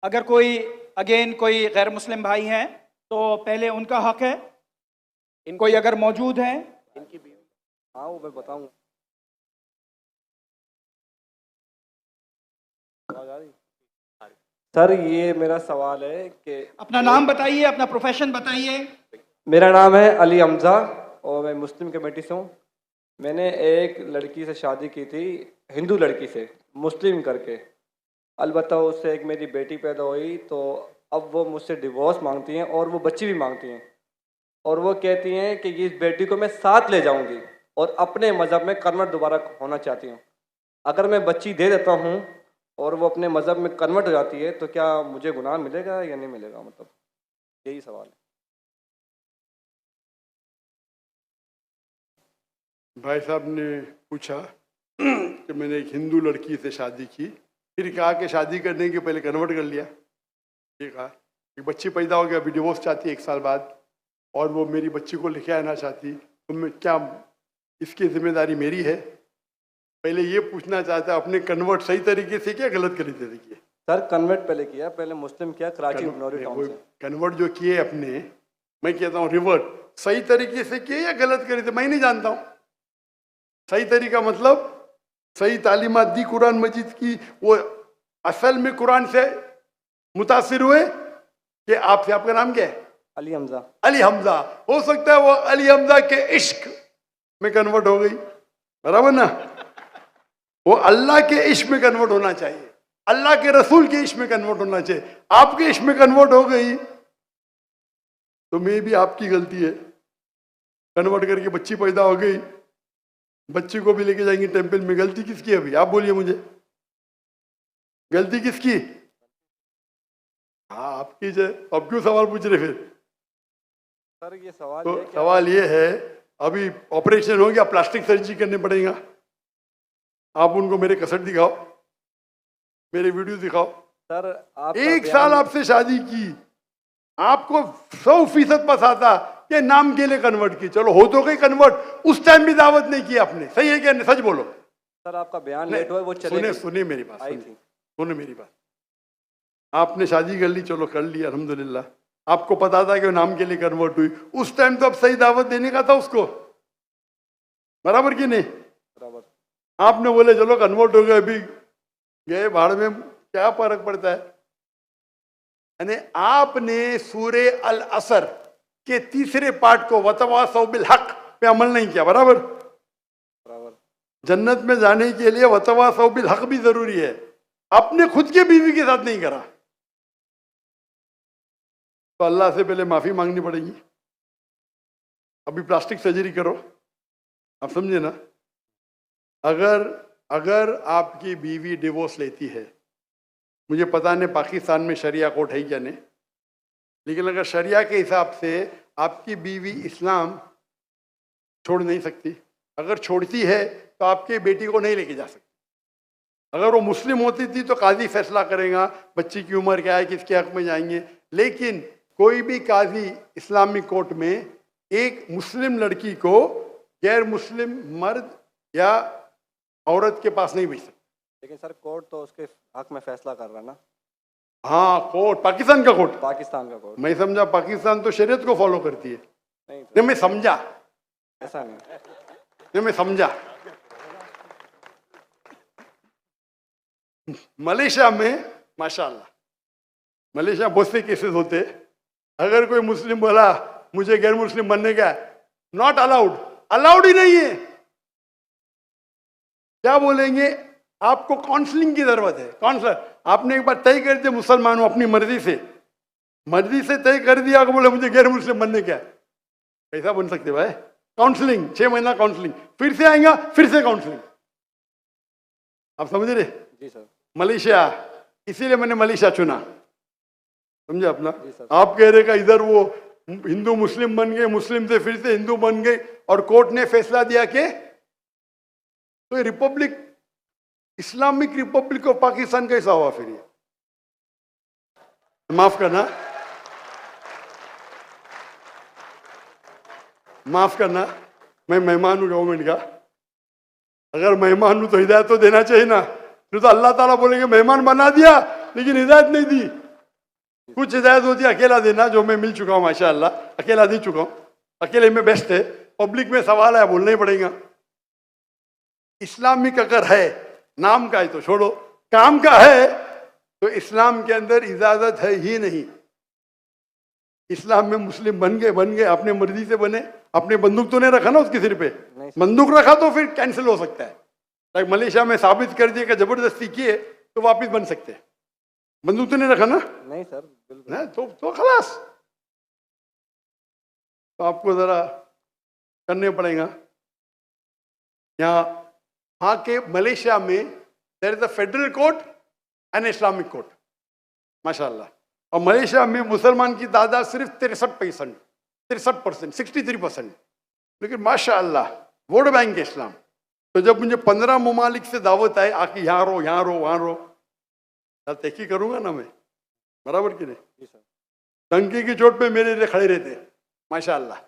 अगर कोई कोई गैर मुस्लिम भाई हैं तो पहले उनका हक है, कोई अगर मौजूद हैं। इनकी भी, हाँ वो मैं बताऊंगा। सर ये मेरा सवाल है कि अपना नाम बताइए, अपना प्रोफेशन बताइए। मेरा नाम है अली हमजा और मैं मुस्लिम कमेटी से हूँ। मैंने एक लड़की से शादी की थी, हिंदू लड़की से, मुस्लिम करके। अलबत्ता उससे एक मेरी बेटी पैदा हुई, तो अब वो मुझसे डिवोर्स मांगती हैं और वो बच्ची भी मांगती हैं। और वो कहती हैं कि इस बेटी को मैं साथ ले जाऊंगी और अपने मज़हब में कन्वर्ट दोबारा होना चाहती हूँ। अगर मैं बच्ची दे देता हूँ और वो अपने मज़हब में कन्वर्ट हो जाती है, तो क्या मुझे गुनाह मिलेगा या नहीं मिलेगा? मतलब यही सवाल है। भाई साहब ने पूछा कि मैंने एक हिंदू लड़की से शादी की, फिर कहा कि शादी करने के पहले कन्वर्ट कर लिया। ये कहा एक बच्ची पैदा हो गया, अभी डिवोर्स चाहती है 1 साल बाद, और वो मेरी बच्ची को लेके आना चाहती, तो मैं क्या इसकी जिम्मेदारी मेरी है? पहले ये पूछना चाहता है अपने कन्वर्ट सही तरीके से किया, गलत तरीके से किया? सर कन्वर्ट पहले किया, पहले मुस्लिम किया कराची नौरी टाउन से। कन्वर्ट जो किए अपने, मैं कहता हूँ रिवर्ट, सही तरीके से किए या गलत करे थे मैं नहीं जानता हूँ। सही तरीका मतलब सही तालीमात दी कुरान मजीद की, वो असल में कुरान से मुतासिर हुए कि आपसे, आपका नाम क्या है? अली हमजा। अली हमजा, हो सकता है वो अली हमजा के इश्क में कन्वर्ट हो गई, बराबर ना? वो अल्लाह के इश्क में कन्वर्ट होना चाहिए, अल्लाह के रसूल के इश्क में कन्वर्ट होना चाहिए। आपके इश्क में कन्वर्ट हो गई तो मे भी आपकी गलती है। कन्वर्ट करके बच्ची पैदा हो गई, बच्ची को भी लेके जाएंगे टेंपल में, गलती किसकी है? अभी आप बोलिए मुझे, गलती किसकी? हाँ आपकी जय, अब क्यों सवाल पूछ रहे फिर? सर ये सवाल तो ये क्या सवाल ये है, अभी ऑपरेशन हो गया, प्लास्टिक सर्जरी करने पड़ेगा, आप उनको मेरे कसट दिखाओ, मेरे वीडियो दिखाओ। सर आप 1 साल आपसे शादी की, आपको 100% बस आता कि नाम के लिए कन्वर्ट की, चलो हो तो गई कन्वर्ट, उस टाइम भी दावत नहीं की आपने, सही है क्या? सच बोलो। सर आपका बयान लेट हुआ है, वो चले सुने मेरी बात, आई थी। सुने मेरी बात। आपने शादी कर ली, चलो कर ली अल्हम्दुलिल्लाह, आपको पता था कि वो नाम के लिए कन्वर्ट हुई, उस टाइम तो अब सही दावत देने का था उसको, बराबर कि नहीं? बराबर। आपने बोले चलो कन्वर्ट हो गए, अभी गए भाड़ में, क्या फर्क पड़ता है? यानी आपने सूरे अल असर के 3रे पार्ट को वतवासौ बिल हक पे अमल नहीं किया, बराबर? बराबर। जन्नत में जाने के लिए वतवासौ बिल हक भी जरूरी है, अपने खुद के बीवी के साथ नहीं करा तो अल्लाह से पहले माफी मांगनी पड़ेगी। अभी प्लास्टिक सर्जरी करो, आप समझे ना? अगर आपकी बीवी डिवोर्स लेती है, मुझे पता नहीं पाकिस्तान में शरिया कोर्ट है क्या नहीं, लेकिन अगर शरिया के हिसाब से आपकी बीवी इस्लाम छोड़ नहीं सकती, अगर छोड़ती है तो आपके बेटी को नहीं लेके जा सकती। अगर वो मुस्लिम होती थी तो काजी फैसला करेगा बच्ची की उम्र क्या है, किसके हक में जाएंगे, लेकिन कोई भी काजी इस्लामिक कोर्ट में एक मुस्लिम लड़की को गैर मुस्लिम मर्द या औरत के पास नहीं भेज सकता। लेकिन सर कोर्ट तो उसके हक में फैसला कर रहा है ना? हाँ कोर्ट, पाकिस्तान का कोर्ट, पाकिस्तान का कोर्ट। मैं समझा पाकिस्तान तो शरीयत को फॉलो करती है। नहीं मैं समझा, ऐसा नहीं। नहीं मैं समझा। मलेशिया में माशाल्लाह, मलेशिया बहुत से केसेस होते, अगर कोई मुस्लिम बोला मुझे गैर मुस्लिम बनने का, नॉट अलाउड, अलाउड ही नहीं है। क्या बोलेंगे? आपको काउंसलिंग की जरूरत है। काउंसलर, आपने एक बार तय कर दिया मुसलमान हूं अपनी मर्जी से तय कर दिया कि बोले मुझे गैर मुस्लिम बनने का, कैसा बन सकते भाई? काउंसलिंग, 6 महीना काउंसलिंग, फिर से आएगा, फिर से काउंसलिंग। आप समझ रहे? जी सर। मलेशिया, इसीलिए मैंने मलेशिया चुना, समझे अपना? आप कह रहे का इधर वो हिंदू मुस्लिम बन गए, मुस्लिम से फिर से हिंदू बन गए, और कोर्ट ने फैसला दिया कि तो Republic, Islamic Republic of Pakistan कैसा हुआ फिर ये? माफ करना, मैं मेहमान हूं गवर्नमेंट का, अगर मेहमान हूं तो हिदायत तो देना चाहिए ना। फिर तो अल्लाह ताला बोलेंगे मेहमान बना दिया लेकिन हिदायत नहीं दी। कुछ हिदायत होती है अकेला देना, जो मैं मिल चुका हूं माशाअल्लाह, अकेला दे चुका हूं, अकेले में बेस्ट है। पब्लिक में सवाल है, बोलना ही पड़ेगा। इस्लामिक अगर है, नाम का है तो छोड़ो, काम का है तो इस्लाम के अंदर इजाजत है ही नहीं। इस्लाम में मुस्लिम बन गए, अपने मर्जी से बने, अपने बंदूक तो नहीं रखा ना उसके सिर पे, बंदूक रखा तो फिर कैंसिल हो सकता है। लाइक मलेशिया में साबित कर दिया कि जबरदस्ती किए तो वापिस बन सकते हैं, बंदूक तो नहीं रखा ना? नहीं सर, बिल्कुल नहीं, तो खलास। तो आपको जरा करने पड़ेगा। यहाँ के मलेशिया में there is a federal court and Islamic court माशाल्लाह, और मलेशिया में मुसलमान की तादाद सिर्फ 63%, 63%, लेकिन माशाल्लाह वोट बैंक है इस्लाम। तो जब मुझे 15 ममालिक से दावत आए आके यहाँ रो, यहाँ रो, वहाँ रो, तहकी करूंगा ना मैं, बराबर कि नहीं? टंकी की चोट पे मेरे लिए खड़े रहते माशाल्लाह।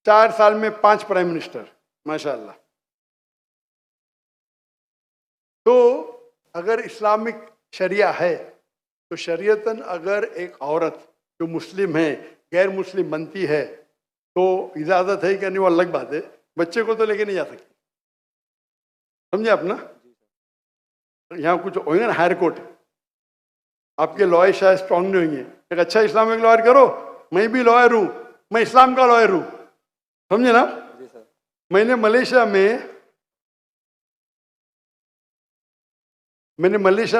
4 साल में 5 प्राइम मिनिस्टर माशाल्लाह। तो अगर इस्लामिक शरिया है तो शरीयतन अगर एक औरत जो मुस्लिम है गैर मुस्लिम बनती है तो इजाजत है कि नहीं, वो अलग बात है। बच्चे को तो लेके नहीं जा सकती, समझे आप ना? यहाँ कुछ होंगे ना हायर कोर्ट, आपके लॉयर शायद स्ट्रांग नहीं होंगे, एक अच्छा इस्लामिक लॉयर करो, मैं भी लॉयर हूँ, मैं इस्लाम का लॉयर हूँ, समझे ना? मैंने मलेशिया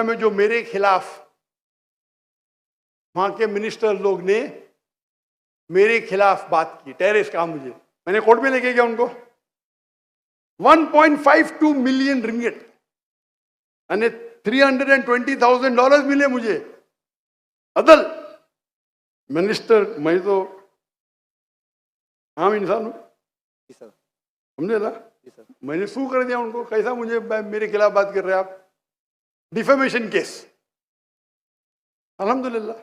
में जो मेरे खिलाफ वहां के मिनिस्टर लोग ने मेरे खिलाफ बात की, टेररिस्ट कहा मुझे, मैंने कोर्ट में लेके गया उनको। 1.52 मिलियन रिंगिट यानी $320,000 मिले मुझे। अदल मिनिस्टर, मैं तो आम इंसान हूँ, समझे ना। मैंने सू कर दिया उनको, कैसा मुझे मेरे खिलाफ बात कर रहे हैं आप, डिफेमेशन केस। अल्हम्दुलिल्लाह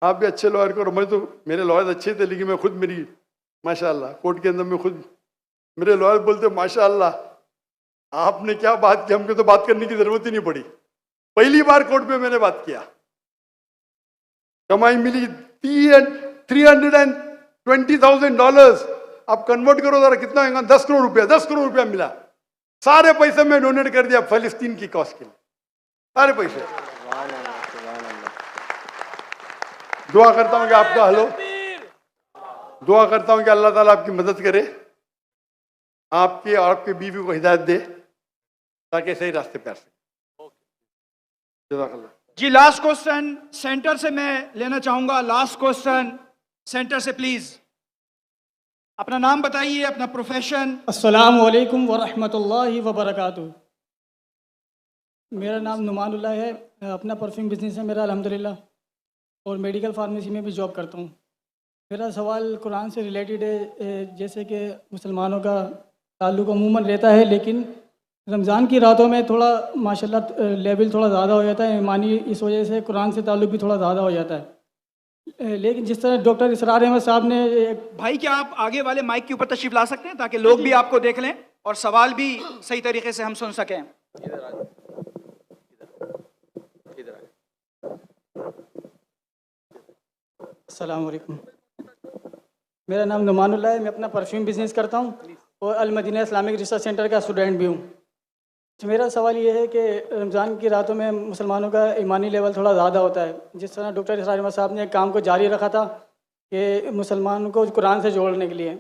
आप भी अच्छे लॉयर करो। मैं तो, मेरे लॉयर अच्छे थे, लेकिन मैं खुद, मेरी माशाअल्लाह कोर्ट के अंदर में खुद मेरे लॉयर बोलते माशाअल्लाह आपने क्या बात की, हमको तो बात करने की जरूरत ही नहीं पड़ी। पहली बार कोर्ट में मैंने बात किया, कमाई मिली $320,000। आप कन्वर्ट करो जरा, कितना होगा? 10 करोड़ रुपया। 10 करोड़ रुपया मिला। सारे पैसे मैं डोनेट कर दिया फलस्तीन की कॉज के लिए, सारे पैसे। दुआ करता हूं कि आपका हलो, दुआ करता हूं कि अल्लाह ताला आपकी मदद करे, आपके और आपके बीवी को हिदायत दे ताकि सही रास्ते पे आ सके। जज़ाकल्लाह। जी लास्ट क्वेश्चन सेंटर से मैं लेना चाहूंगा। लास्ट क्वेश्चन सेंटर से प्लीज। अपना नाम बताइए, अपना प्रोफेशन। अस्सलाम वालेकुम वरहमतुल्लाहि वबरकातुहू। मेरा नाम नुमानुल्लाह है, अपना परफ्यूम बिजनेस है मेरा अल्हम्दुलिल्लाह, और मेडिकल फार्मेसी में भी जॉब करता हूँ। मेरा सवाल कुरान से रिलेटेड है। जैसे कि मुसलमानों का ताल्लुक़ अमूमन रहता है, लेकिन रमज़ान की रातों में थोड़ा माशाल्लाह लेवल थोड़ा ज़्यादा हो जाता है ईमानी, इस वजह से कुरान से ताल्लुक़ भी थोड़ा ज़्यादा हो जाता है। लेकिन जिस तरह डॉक्टर इसरार अहमद साहब ने, भाई क्या आप आगे वाले माइक के ऊपर तशरीफ ला सकते हैं ताकि लोग भी आपको देख लें और सवाल भी सही तरीके से हम सुन सकें। अस्सलाम वालेकुम। मेरा नाम नुमानुल्लाह है, मैं अपना परफ्यूम बिजनेस करता हूँ और अल मदीना इस्लामिक रिसर्च सेंटर का स्टूडेंट भी हूँ। तो मेरा सवाल ये है कि रमज़ान की रातों में मुसलमानों का ईमानी लेवल थोड़ा ज़्यादा होता है। जिस तरह डॉक्टर इसरार अहमद साहब ने एक काम को जारी रखा था कि मुसलमानों को कुरान से जोड़ने के लिए।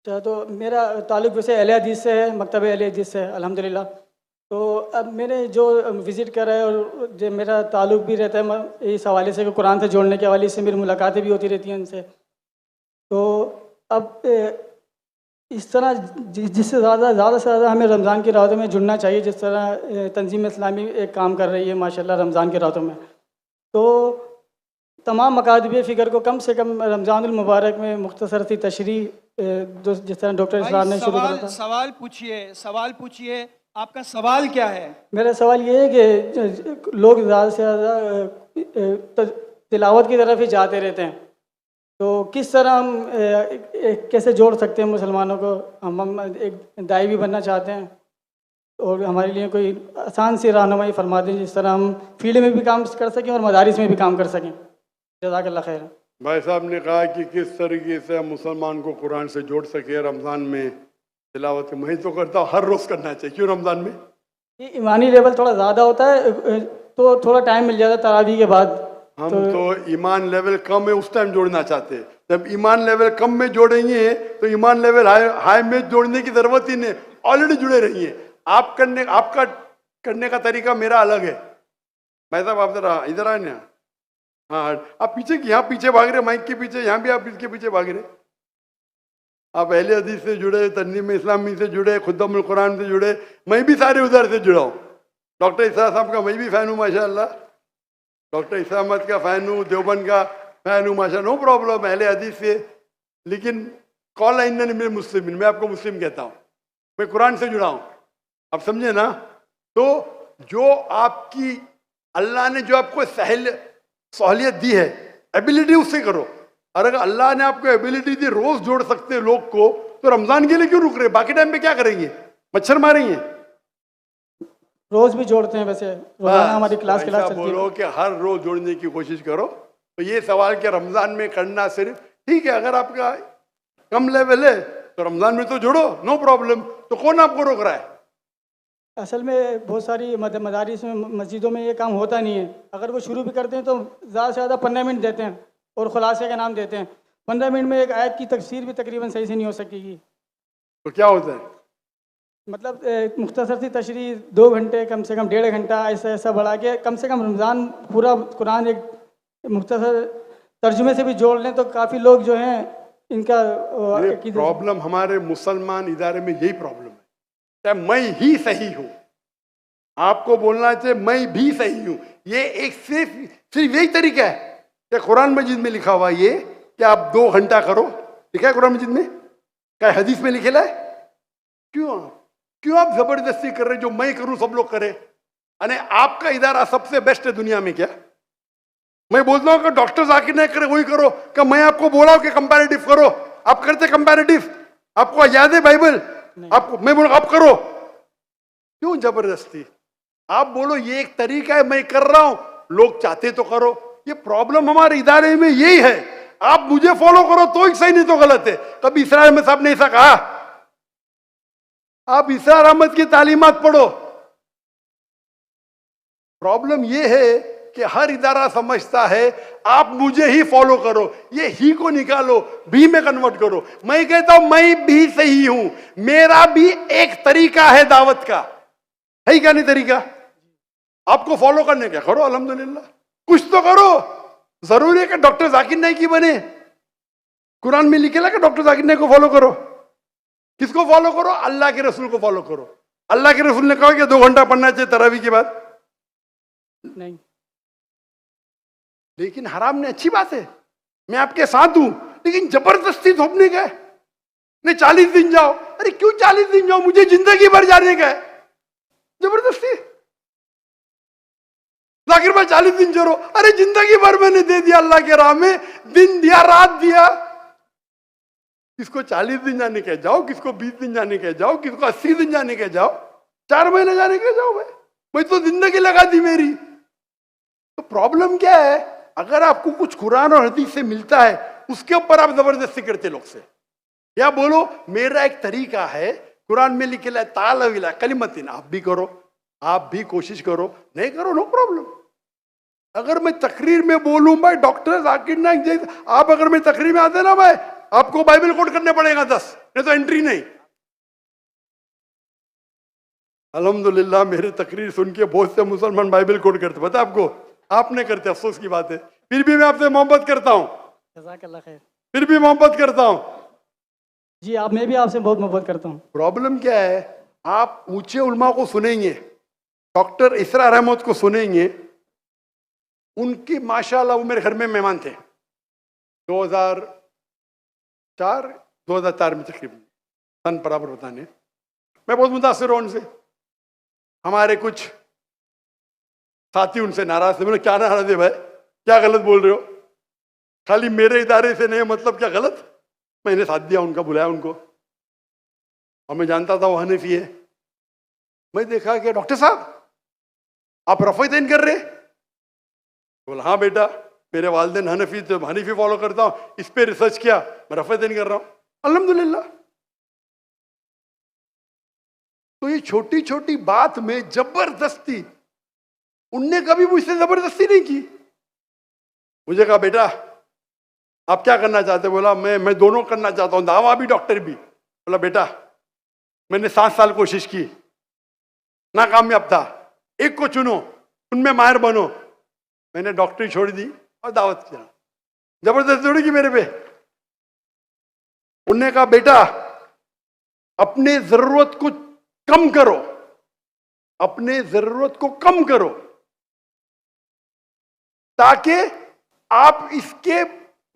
तो मेरा ताल्लुक़ वैसे अहले हदीस से है, मकतब अहले हदीस से है अल्हम्दुलिल्लाह। तो अब मैंने जो विज़िट करा है और जो मेरा ताल्लुक़ भी रहता है इस हवाले से कि कुरान से जोड़ने के हवाले से मेरी मुलाकातें भी होती रहती हैं उनसे। तो अब इस तरह जिससे ज़्यादा से ज़्यादा हमें रमज़ान की रातों में जुड़ना चाहिए, जिस तरह तंजीम इस्लामी एक काम कर रही है माशाल्लाह रमज़ान की रातों में। तो तमाम मकातब फ़िक्र को कम से कम रमज़ानुल मुबारक में मुख्तसर सी तशरीह, जिस तरह डॉक्टर इसरार ने शुरू करा था। सवाल पूछिए, आपका सवाल क्या है? मेरा सवाल ये है कि लोग ज़्यादा से ज़्यादा तिलावत की तरफ ही जाते रहते हैं, तो किस तरह हम कैसे जोड़ सकते हैं मुसलमानों को? हम एक दाई भी बनना चाहते हैं और हमारे लिए कोई आसान सी रहनुमाई फरमा दें जिस तरह हम फील्ड में भी काम कर सकें और मदारिस में भी काम कर सकें। जज़ाकल्लाह खैर। भाई साहब ने कहा कि किस तरीके से हम मुसलमान को कुरान से जोड़ सके रमज़ान में तिलावत। मैं तो करता हूँ हर रोज़ करना चाहिए। क्यों रमज़ान में? ये ईमानी लेवल थोड़ा ज़्यादा होता है तो थोड़ा टाइम मिल जाता है तरावी के बाद। हम तो ईमान लेवल कम है उस टाइम जोड़ना चाहते हैं। जब ईमान लेवल कम में जोड़ेंगे तो ईमान लेवल हाई में जोड़ने की ज़रूरत ही नहीं, ऑलरेडी जुड़े रहिए। आपका करने का तरीका मेरा अलग है। भाई साहब आप जरा इधर आए ना। हाँ आप पीछे, यहाँ पीछे भाग रहे, माइक के पीछे, यहाँ भी आप इसके पीछे भाग रहे। आप अहले हदीस से जुड़े, तंजीम इस्लामी से जुड़े, खुद्दमुल कुरान से जुड़े, मैं भी सारे उधर से जुड़ा हूँ। डॉक्टर इसरार साहब का मैं भी फ़ैन हूँ माशाअल्लाह, डॉक्टर इसरार अहमद का फ़ैन हूँ, देवबंद का फ़ैन हूँ माशाअल्लाह, नो प्रॉब्लम अहले हदीस से। लेकिन कॉल इन्ननी मिनल मुस्लिमीन, मैं आपको मुस्लिम कहता हूँ, मैं कुरान से जुड़ा हूँ। आप समझे ना? तो जो आपकी अल्लाह ने जो आपको सहूलियत दी है, एबिलिटी उससे करो। और अगर अल्लाह ने आपको एबिलिटी दी, रोज जोड़ सकते लोग को, तो रमजान के लिए क्यों रुक रहे? बाकी टाइम पे क्या करेंगे? मच्छर मारेंगे? रोज भी जोड़ते हैं वैसे, रोजाना हमारी क्लास चलती है। बोलो कि हर रोज जोड़ने की कोशिश करो। तो ये सवाल कि रमजान में करना सिर्फ ठीक है, अगर आपका कम लेवल है तो रमजान में तो जोड़ो, नो प्रॉब्लम। तो कौन आपको रोक रहा है? असल में बहुत सारी मदारिस में, मस्जिदों में ये काम होता नहीं है। अगर वो शुरू भी करते हैं तो ज़्यादा से ज़्यादा 15 मिनट देते हैं और खुलासे का नाम देते हैं। 15 मिनट में एक आयत की तफसीर भी तकरीबन सही से नहीं हो सकेगी। तो क्या होता है? मतलब मुख्तसर सी तशरीह 2 घंटे, कम से कम 1.5 घंटा, ऐसा बढ़ा के कम से कम रमज़ान पूरा कुरान एक मुख्तसर तर्जुमे से भी जोड़ लें तो काफ़ी लोग जो हैं इनका प्रॉब्लम, हमारे मुसलमान इदारे में यही प्रॉब्लम है। चाहे मैं ही सही हूँ, आपको बोलना चाहिए मैं भी सही हूं। ये एक सिर्फ यही तरीका है क्या कुरान मजीद में लिखा हुआ ये कि आप 2 घंटा करो, लिखा है कुरान मजीद में, क्या हदीस में लिखेला है? क्यों आप जबरदस्ती कर रहे? जो मैं करूं सब लोग करें। अरे आपका इदारा सबसे बेस्ट है दुनिया में क्या? मैं बोलता हूं कि डॉक्टर जाकिर नाइक करे वही करो, क्या मैं आपको बोला कि कंपैरेटिव करो? आप करते कंपैरेटिव? आपको याद है बाइबल? आपको मैं बोलूं आप करो, क्यों जबरदस्ती? आप बोलो ये एक तरीका है, मैं कर रहा हूं, लोग चाहते तो करो। ये प्रॉब्लम हमारे इदारे में यही है, आप मुझे फॉलो करो तो ही सही, नहीं तो गलत है। कभी इसरार अहमद साहब ने ऐसा कहा? आप इसरार अहमद की तालीमात पढ़ो। प्रॉब्लम ये है कि हर इदारा समझता है आप मुझे ही फॉलो करो, ये ही को निकालो, भी में कन्वर्ट करो। मैं कहता हूं मैं भी सही हूं, मेरा भी एक तरीका है दावत का, है क्या नहीं तरीका? आपको फॉलो करने क्या, करो अल्हम्दुलिल्लाह, कुछ तो करो। जरूरी है कि डॉक्टर जाकिर नाइक ही बने? कुरान में लिखेला कि डॉक्टर जाकिर नाइक को फॉलो करो। किसको फॉलो करो? अल्लाह के रसूल को फॉलो करो। अल्लाह के रसूल ने कहा कि 2 घंटा पढ़ना चाहिए तरावी के बाद? नहीं। लेकिन हराम ने अच्छी बात है, मैं आपके साथ हूं, लेकिन जबरदस्ती थोपने का है। नहीं 40 दिन जाओ, अरे क्यों 40 दिन जाओ? मुझे जिंदगी भर जाने का है, जबरदस्ती। जाकिर भाई 40 दिन चलो, अरे जिंदगी भर मैंने दे दिया अल्लाह के राह में, दिन दिया रात दिया। किसको 40 दिन जाने के जाओ, किसको 20 दिन जाने के जाओ, किसको 80 दिन जाने के जाओ, 4 महीने जाने के जाओ। भाई तो जिंदगी लगा दी मेरी। तो प्रॉब्लम क्या है? अगर आपको कुछ कुरान और हदीस से मिलता है उसके ऊपर आप जबरदस्ती करते लोग से, या बोलो मेरा एक तरीका है, कुरान में लिखेला है तालविला कलिमतिन, आप भी करो, आप भी कोशिश करो, नहीं करो नो प्रॉब्लम। अगर मैं तकरीर में बोलूं भाई डॉक्टर जाकिर नाइक जैसे, आप अगर मैं तकरीर में आते ना भाई, आपको बाइबल कोट करने पड़ेगा 10, नहीं तो एंट्री नहीं। अल्हम्दुलिल्लाह मेरे तकरीर सुन के बहुत से मुसलमान बाइबल कोट करते, पता आपको? आप नहीं करते, अफसोस की बात है। फिर भी मैं आपसे मोहब्बत करता हूं, जज़ाकल्लाह खैर। फिर भी मोहब्बत करता हूं जी। आप, मैं भी आपसे बहुत मोहब्बत करता हूँ। प्रॉब्लम क्या है? आप ऊंचे उलमा को सुनेंगे, डॉक्टर इसरार अहमद को सुनेंगे, उनकी माशाल्लाह वो मेरे घर में मेहमान थे 2004 में तकरीबन, सन बराबर बताने। मैं बहुत मुतासिर हूं उनसे। हमारे कुछ साथी उनसे नाराज थे। मैंने क्या नाराज है भाई, क्या गलत बोल रहे हो? खाली मेरे इदारे से नहीं, मतलब क्या गलत? मैंने साथ दिया उनका, बुलाया उनको, और मैं जानता था वो हनफी है। मैं देखा कि डॉक्टर साहब आप रफ़ीदैन कर रहे? बोला हाँ बेटा, मेरे वालिदैन हनफी, तो हनीफी फॉलो करता हूँ, इस पे रिसर्च किया, मैं रफ़ीदैन कर रहा हूँ अल्हम्दुलिल्लाह। तो ये छोटी छोटी बात में जबरदस्ती, उनने कभी मुझसे जबरदस्ती नहीं की। मुझे कहा बेटा आप क्या करना चाहते? बोला मैं दोनों करना चाहता हूँ, दावा भी डॉक्टर भी। बोला बेटा मैंने 7 साल कोशिश की, नाकामयाब था, एक को चुनो, उनमें माहिर बनो। मैंने डॉक्टरी छोड़ दी और दावत किया। जबरदस्ती थोड़ी की मेरे पे। उनने कहा बेटा अपने जरूरत को कम करो, अपने जरूरत को कम करो, ताकि आप इसके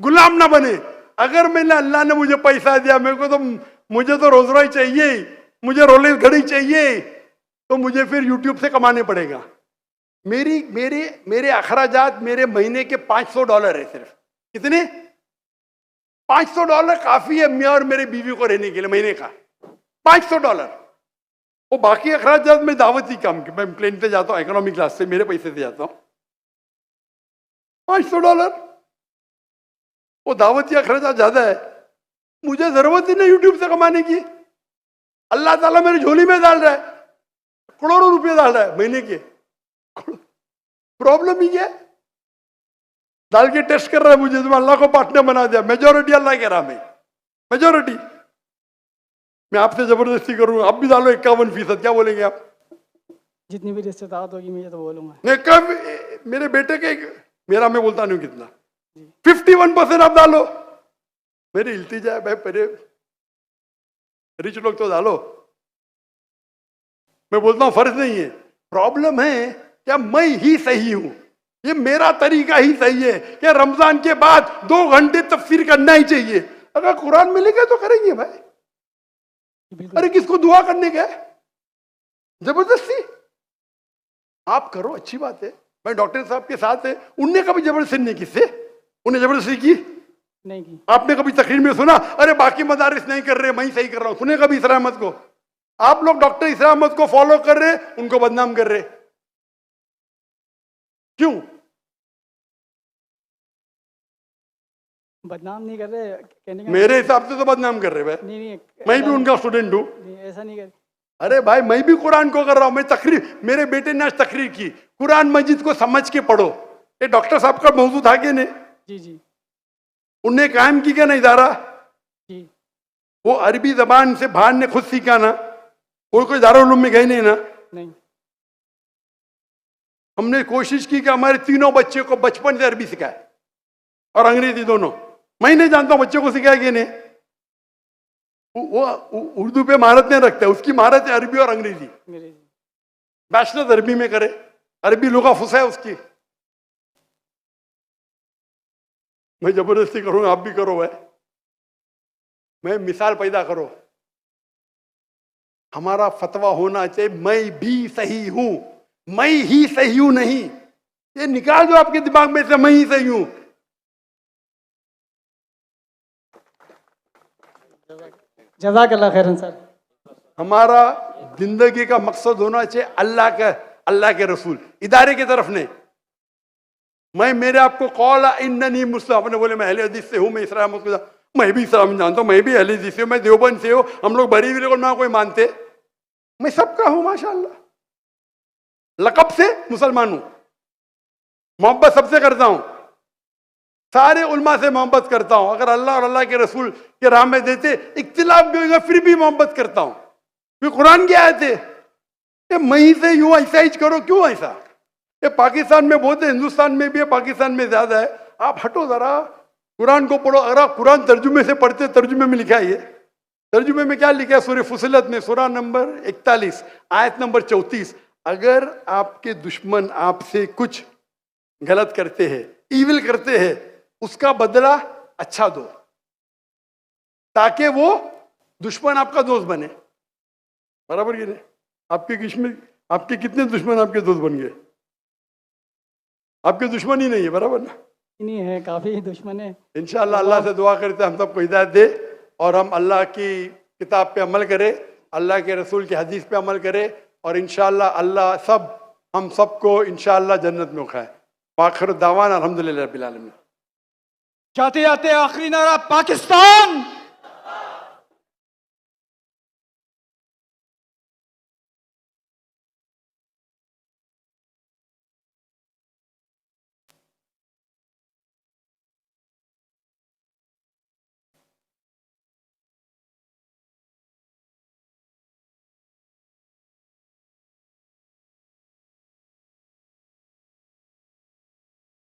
गुलाम ना बने। अगर मैंने, अल्लाह ने मुझे पैसा दिया, मुझे तो रोज रोज चाहिए, मुझे रोलेक्स घड़ी चाहिए, तो मुझे फिर यूट्यूब से कमाने पड़ेगा। मेरे अखराजात मेरे महीने के $500 है सिर्फ। कितने? $500 काफी है मैं और मेरी बीवी को रहने के लिए महीने का, $500। वो बाकी अखराजात में दावती काम के, मैं प्लेन से जाता हूँ, इकोनॉमी क्लास से, मेरे पैसे से जाता हूँ। $500 वो दावती अखराजात ज्यादा है। मुझे जरूरत ही नहीं यूट्यूब से कमाने की। अल्लाह ताला मेरी झोली में डाल रहा है, करोड़ों रुपए डाल रहा है महीने के। प्रॉब्लम ही क्या है? डाल के टेस्ट कर रहा है मुझे, तो अल्लाह को पार्टनर बना दिया। मेजोरिटी अल्लाह के राह में, मेजोरिटी। मैं आपसे जबरदस्ती करूंगा, आप भी डालो 51%, क्या बोलेंगे आप? जितनी भी रिश्तेदार होगी मैं तो बोलूंगा। नहीं कब मेरे बेटे के, मेरा मैं बोलता नहीं कितना, 51% आप डालो। मेरी इल्तिजा है भाई, पहले रिच लोग तो डालो। मैं बोलता हूँ फर्ज नहीं है, प्रॉब्लम है क्या मैं ही सही हूं, ये मेरा तरीका ही सही है क्या रमजान के बाद 2 घंटे तफसीर करना ही चाहिए? अगर कुरान मिलेगा तो करेंगे भाई। अरे किसको दुआ करने का है? जबरदस्ती आप करो, अच्छी बात है। मैं डॉक्टर साहब के साथ है, उनने कभी जबरदस्ती नहीं की, उन्हें जबरदस्ती की नहीं की। आपने कभी तकरीर में सुना अरे बाकी मदारिस नहीं कर रहे मैं ही सही कर रहा हूं? सुने कभी इसरा अहमद को? आप लोग डॉक्टर इसरा अहमद को फॉलो कर रहे, उनको बदनाम कर रहे, क्यों? बदनाम नहीं कर रहे, कहने का मेरे हिसाब से तो बदनाम कर रहे भाई। नहीं, मैं भी उनका स्टूडेंट हूं। ऐसा नहीं कर। अरे भाई मैं भी कुरान को कर रहा हूं, मैं तकरीर, मेरे बेटे ने आज तकरीर की, कुरान मजीद को समझ के पढ़ो। ये डॉक्टर साहब का मौजूद था कि नहीं? जी जी। उनने कायम की क्या ना इदारा? जी। वो अरबी जबान से भान ने खुद सीखा ना, कोई दारुल उलूम में गए नहीं ना। नहीं। हमने कोशिश की कि हमारे तीनों बच्चे को बचपन से अरबी सिखाए और अंग्रेजी दोनों। मैं नहीं जानता हूं बच्चों को सिखाया कि नहीं। वो उर्दू पे महारत नहीं रखता है, उसकी महारत है अरबी और अंग्रेजी। बैचलर अरबी में करे, अरबी लुगा फुसा है उसकी। मैं जबरदस्ती करूंगा, आप भी करो भाई, मैं मिसाल पैदा करो। हमारा फतवा होना चाहिए मैं भी सही हूं, मैं ही सही हूं नहीं। ये निकाल दो आपके दिमाग में से मैं ही सही हूं। जज़ाकल्लाह खैरन सर। हमारा जिंदगी का मकसद होना चाहिए अल्लाह के रसूल, इदारे की तरफ नहीं। मैं मेरे आपको कौला इन्ननी मुस्लिम, आपने बोले मैं अहले हदीस से हूं, मैं इस्लाम मैं भी इस्लाम जानता हूं, मैं भी अहले हदीस से हूं, मैं देवबंद से हूं, हम लोग बरी को ना कोई मानते, मैं सबका हूं माशाअल्लाह। लकब से मुसलमान हूं, मोहब्बत सबसे करता हूं, सारे उल्मा से मोहब्बत करता हूं। अगर अल्लाह और अल्लाह के रसूल के राह में देते इख्तिलाफ भी होगा फिर भी मोहब्बत करता हूं। फिर कुरान की आयत है ये मैं ही से यूं ऐसा ही करो, क्यों ऐसा? ये पाकिस्तान में बहुत है, हिंदुस्तान में भी है, पाकिस्तान में ज्यादा है। आप हटो जरा, कुरान को पढ़ो। अगर आप कुरान तर्जुमे से पढ़ते, तर्जुमे में लिखा है, तर्जुमे में क्या लिखा है? सूरह फुसिलत में सूरह नंबर 41 आयत नंबर 34, अगर आपके दुश्मन आपसे कुछ गलत करते हैं, ईविल करते हैं, उसका बदला अच्छा दो ताकि वो दुश्मन आपका दोस्त बने। बराबर ये नहीं? आपके कितने दुश्मन आपके दोस्त बन गए? आपके दुश्मन ही नहीं है, बराबर ना? नहीं है, काफी दुश्मन है। इंशाअल्लाह अल्लाह से दुआ करते हम सबको हिदायत दे और हम अल्लाह की किताब पे अमल करें, अल्लाह के रसूल की हदीस पे अमल करें और इंशाअल्लाह अल्लाह हम सबको इंशाअल्लाह जन्नत में उठाए। आखिर दावाना अल्हम्दुलिल्लाह रब्बिल आलमीन। जाते जाते आखिरी नारा पाकिस्तान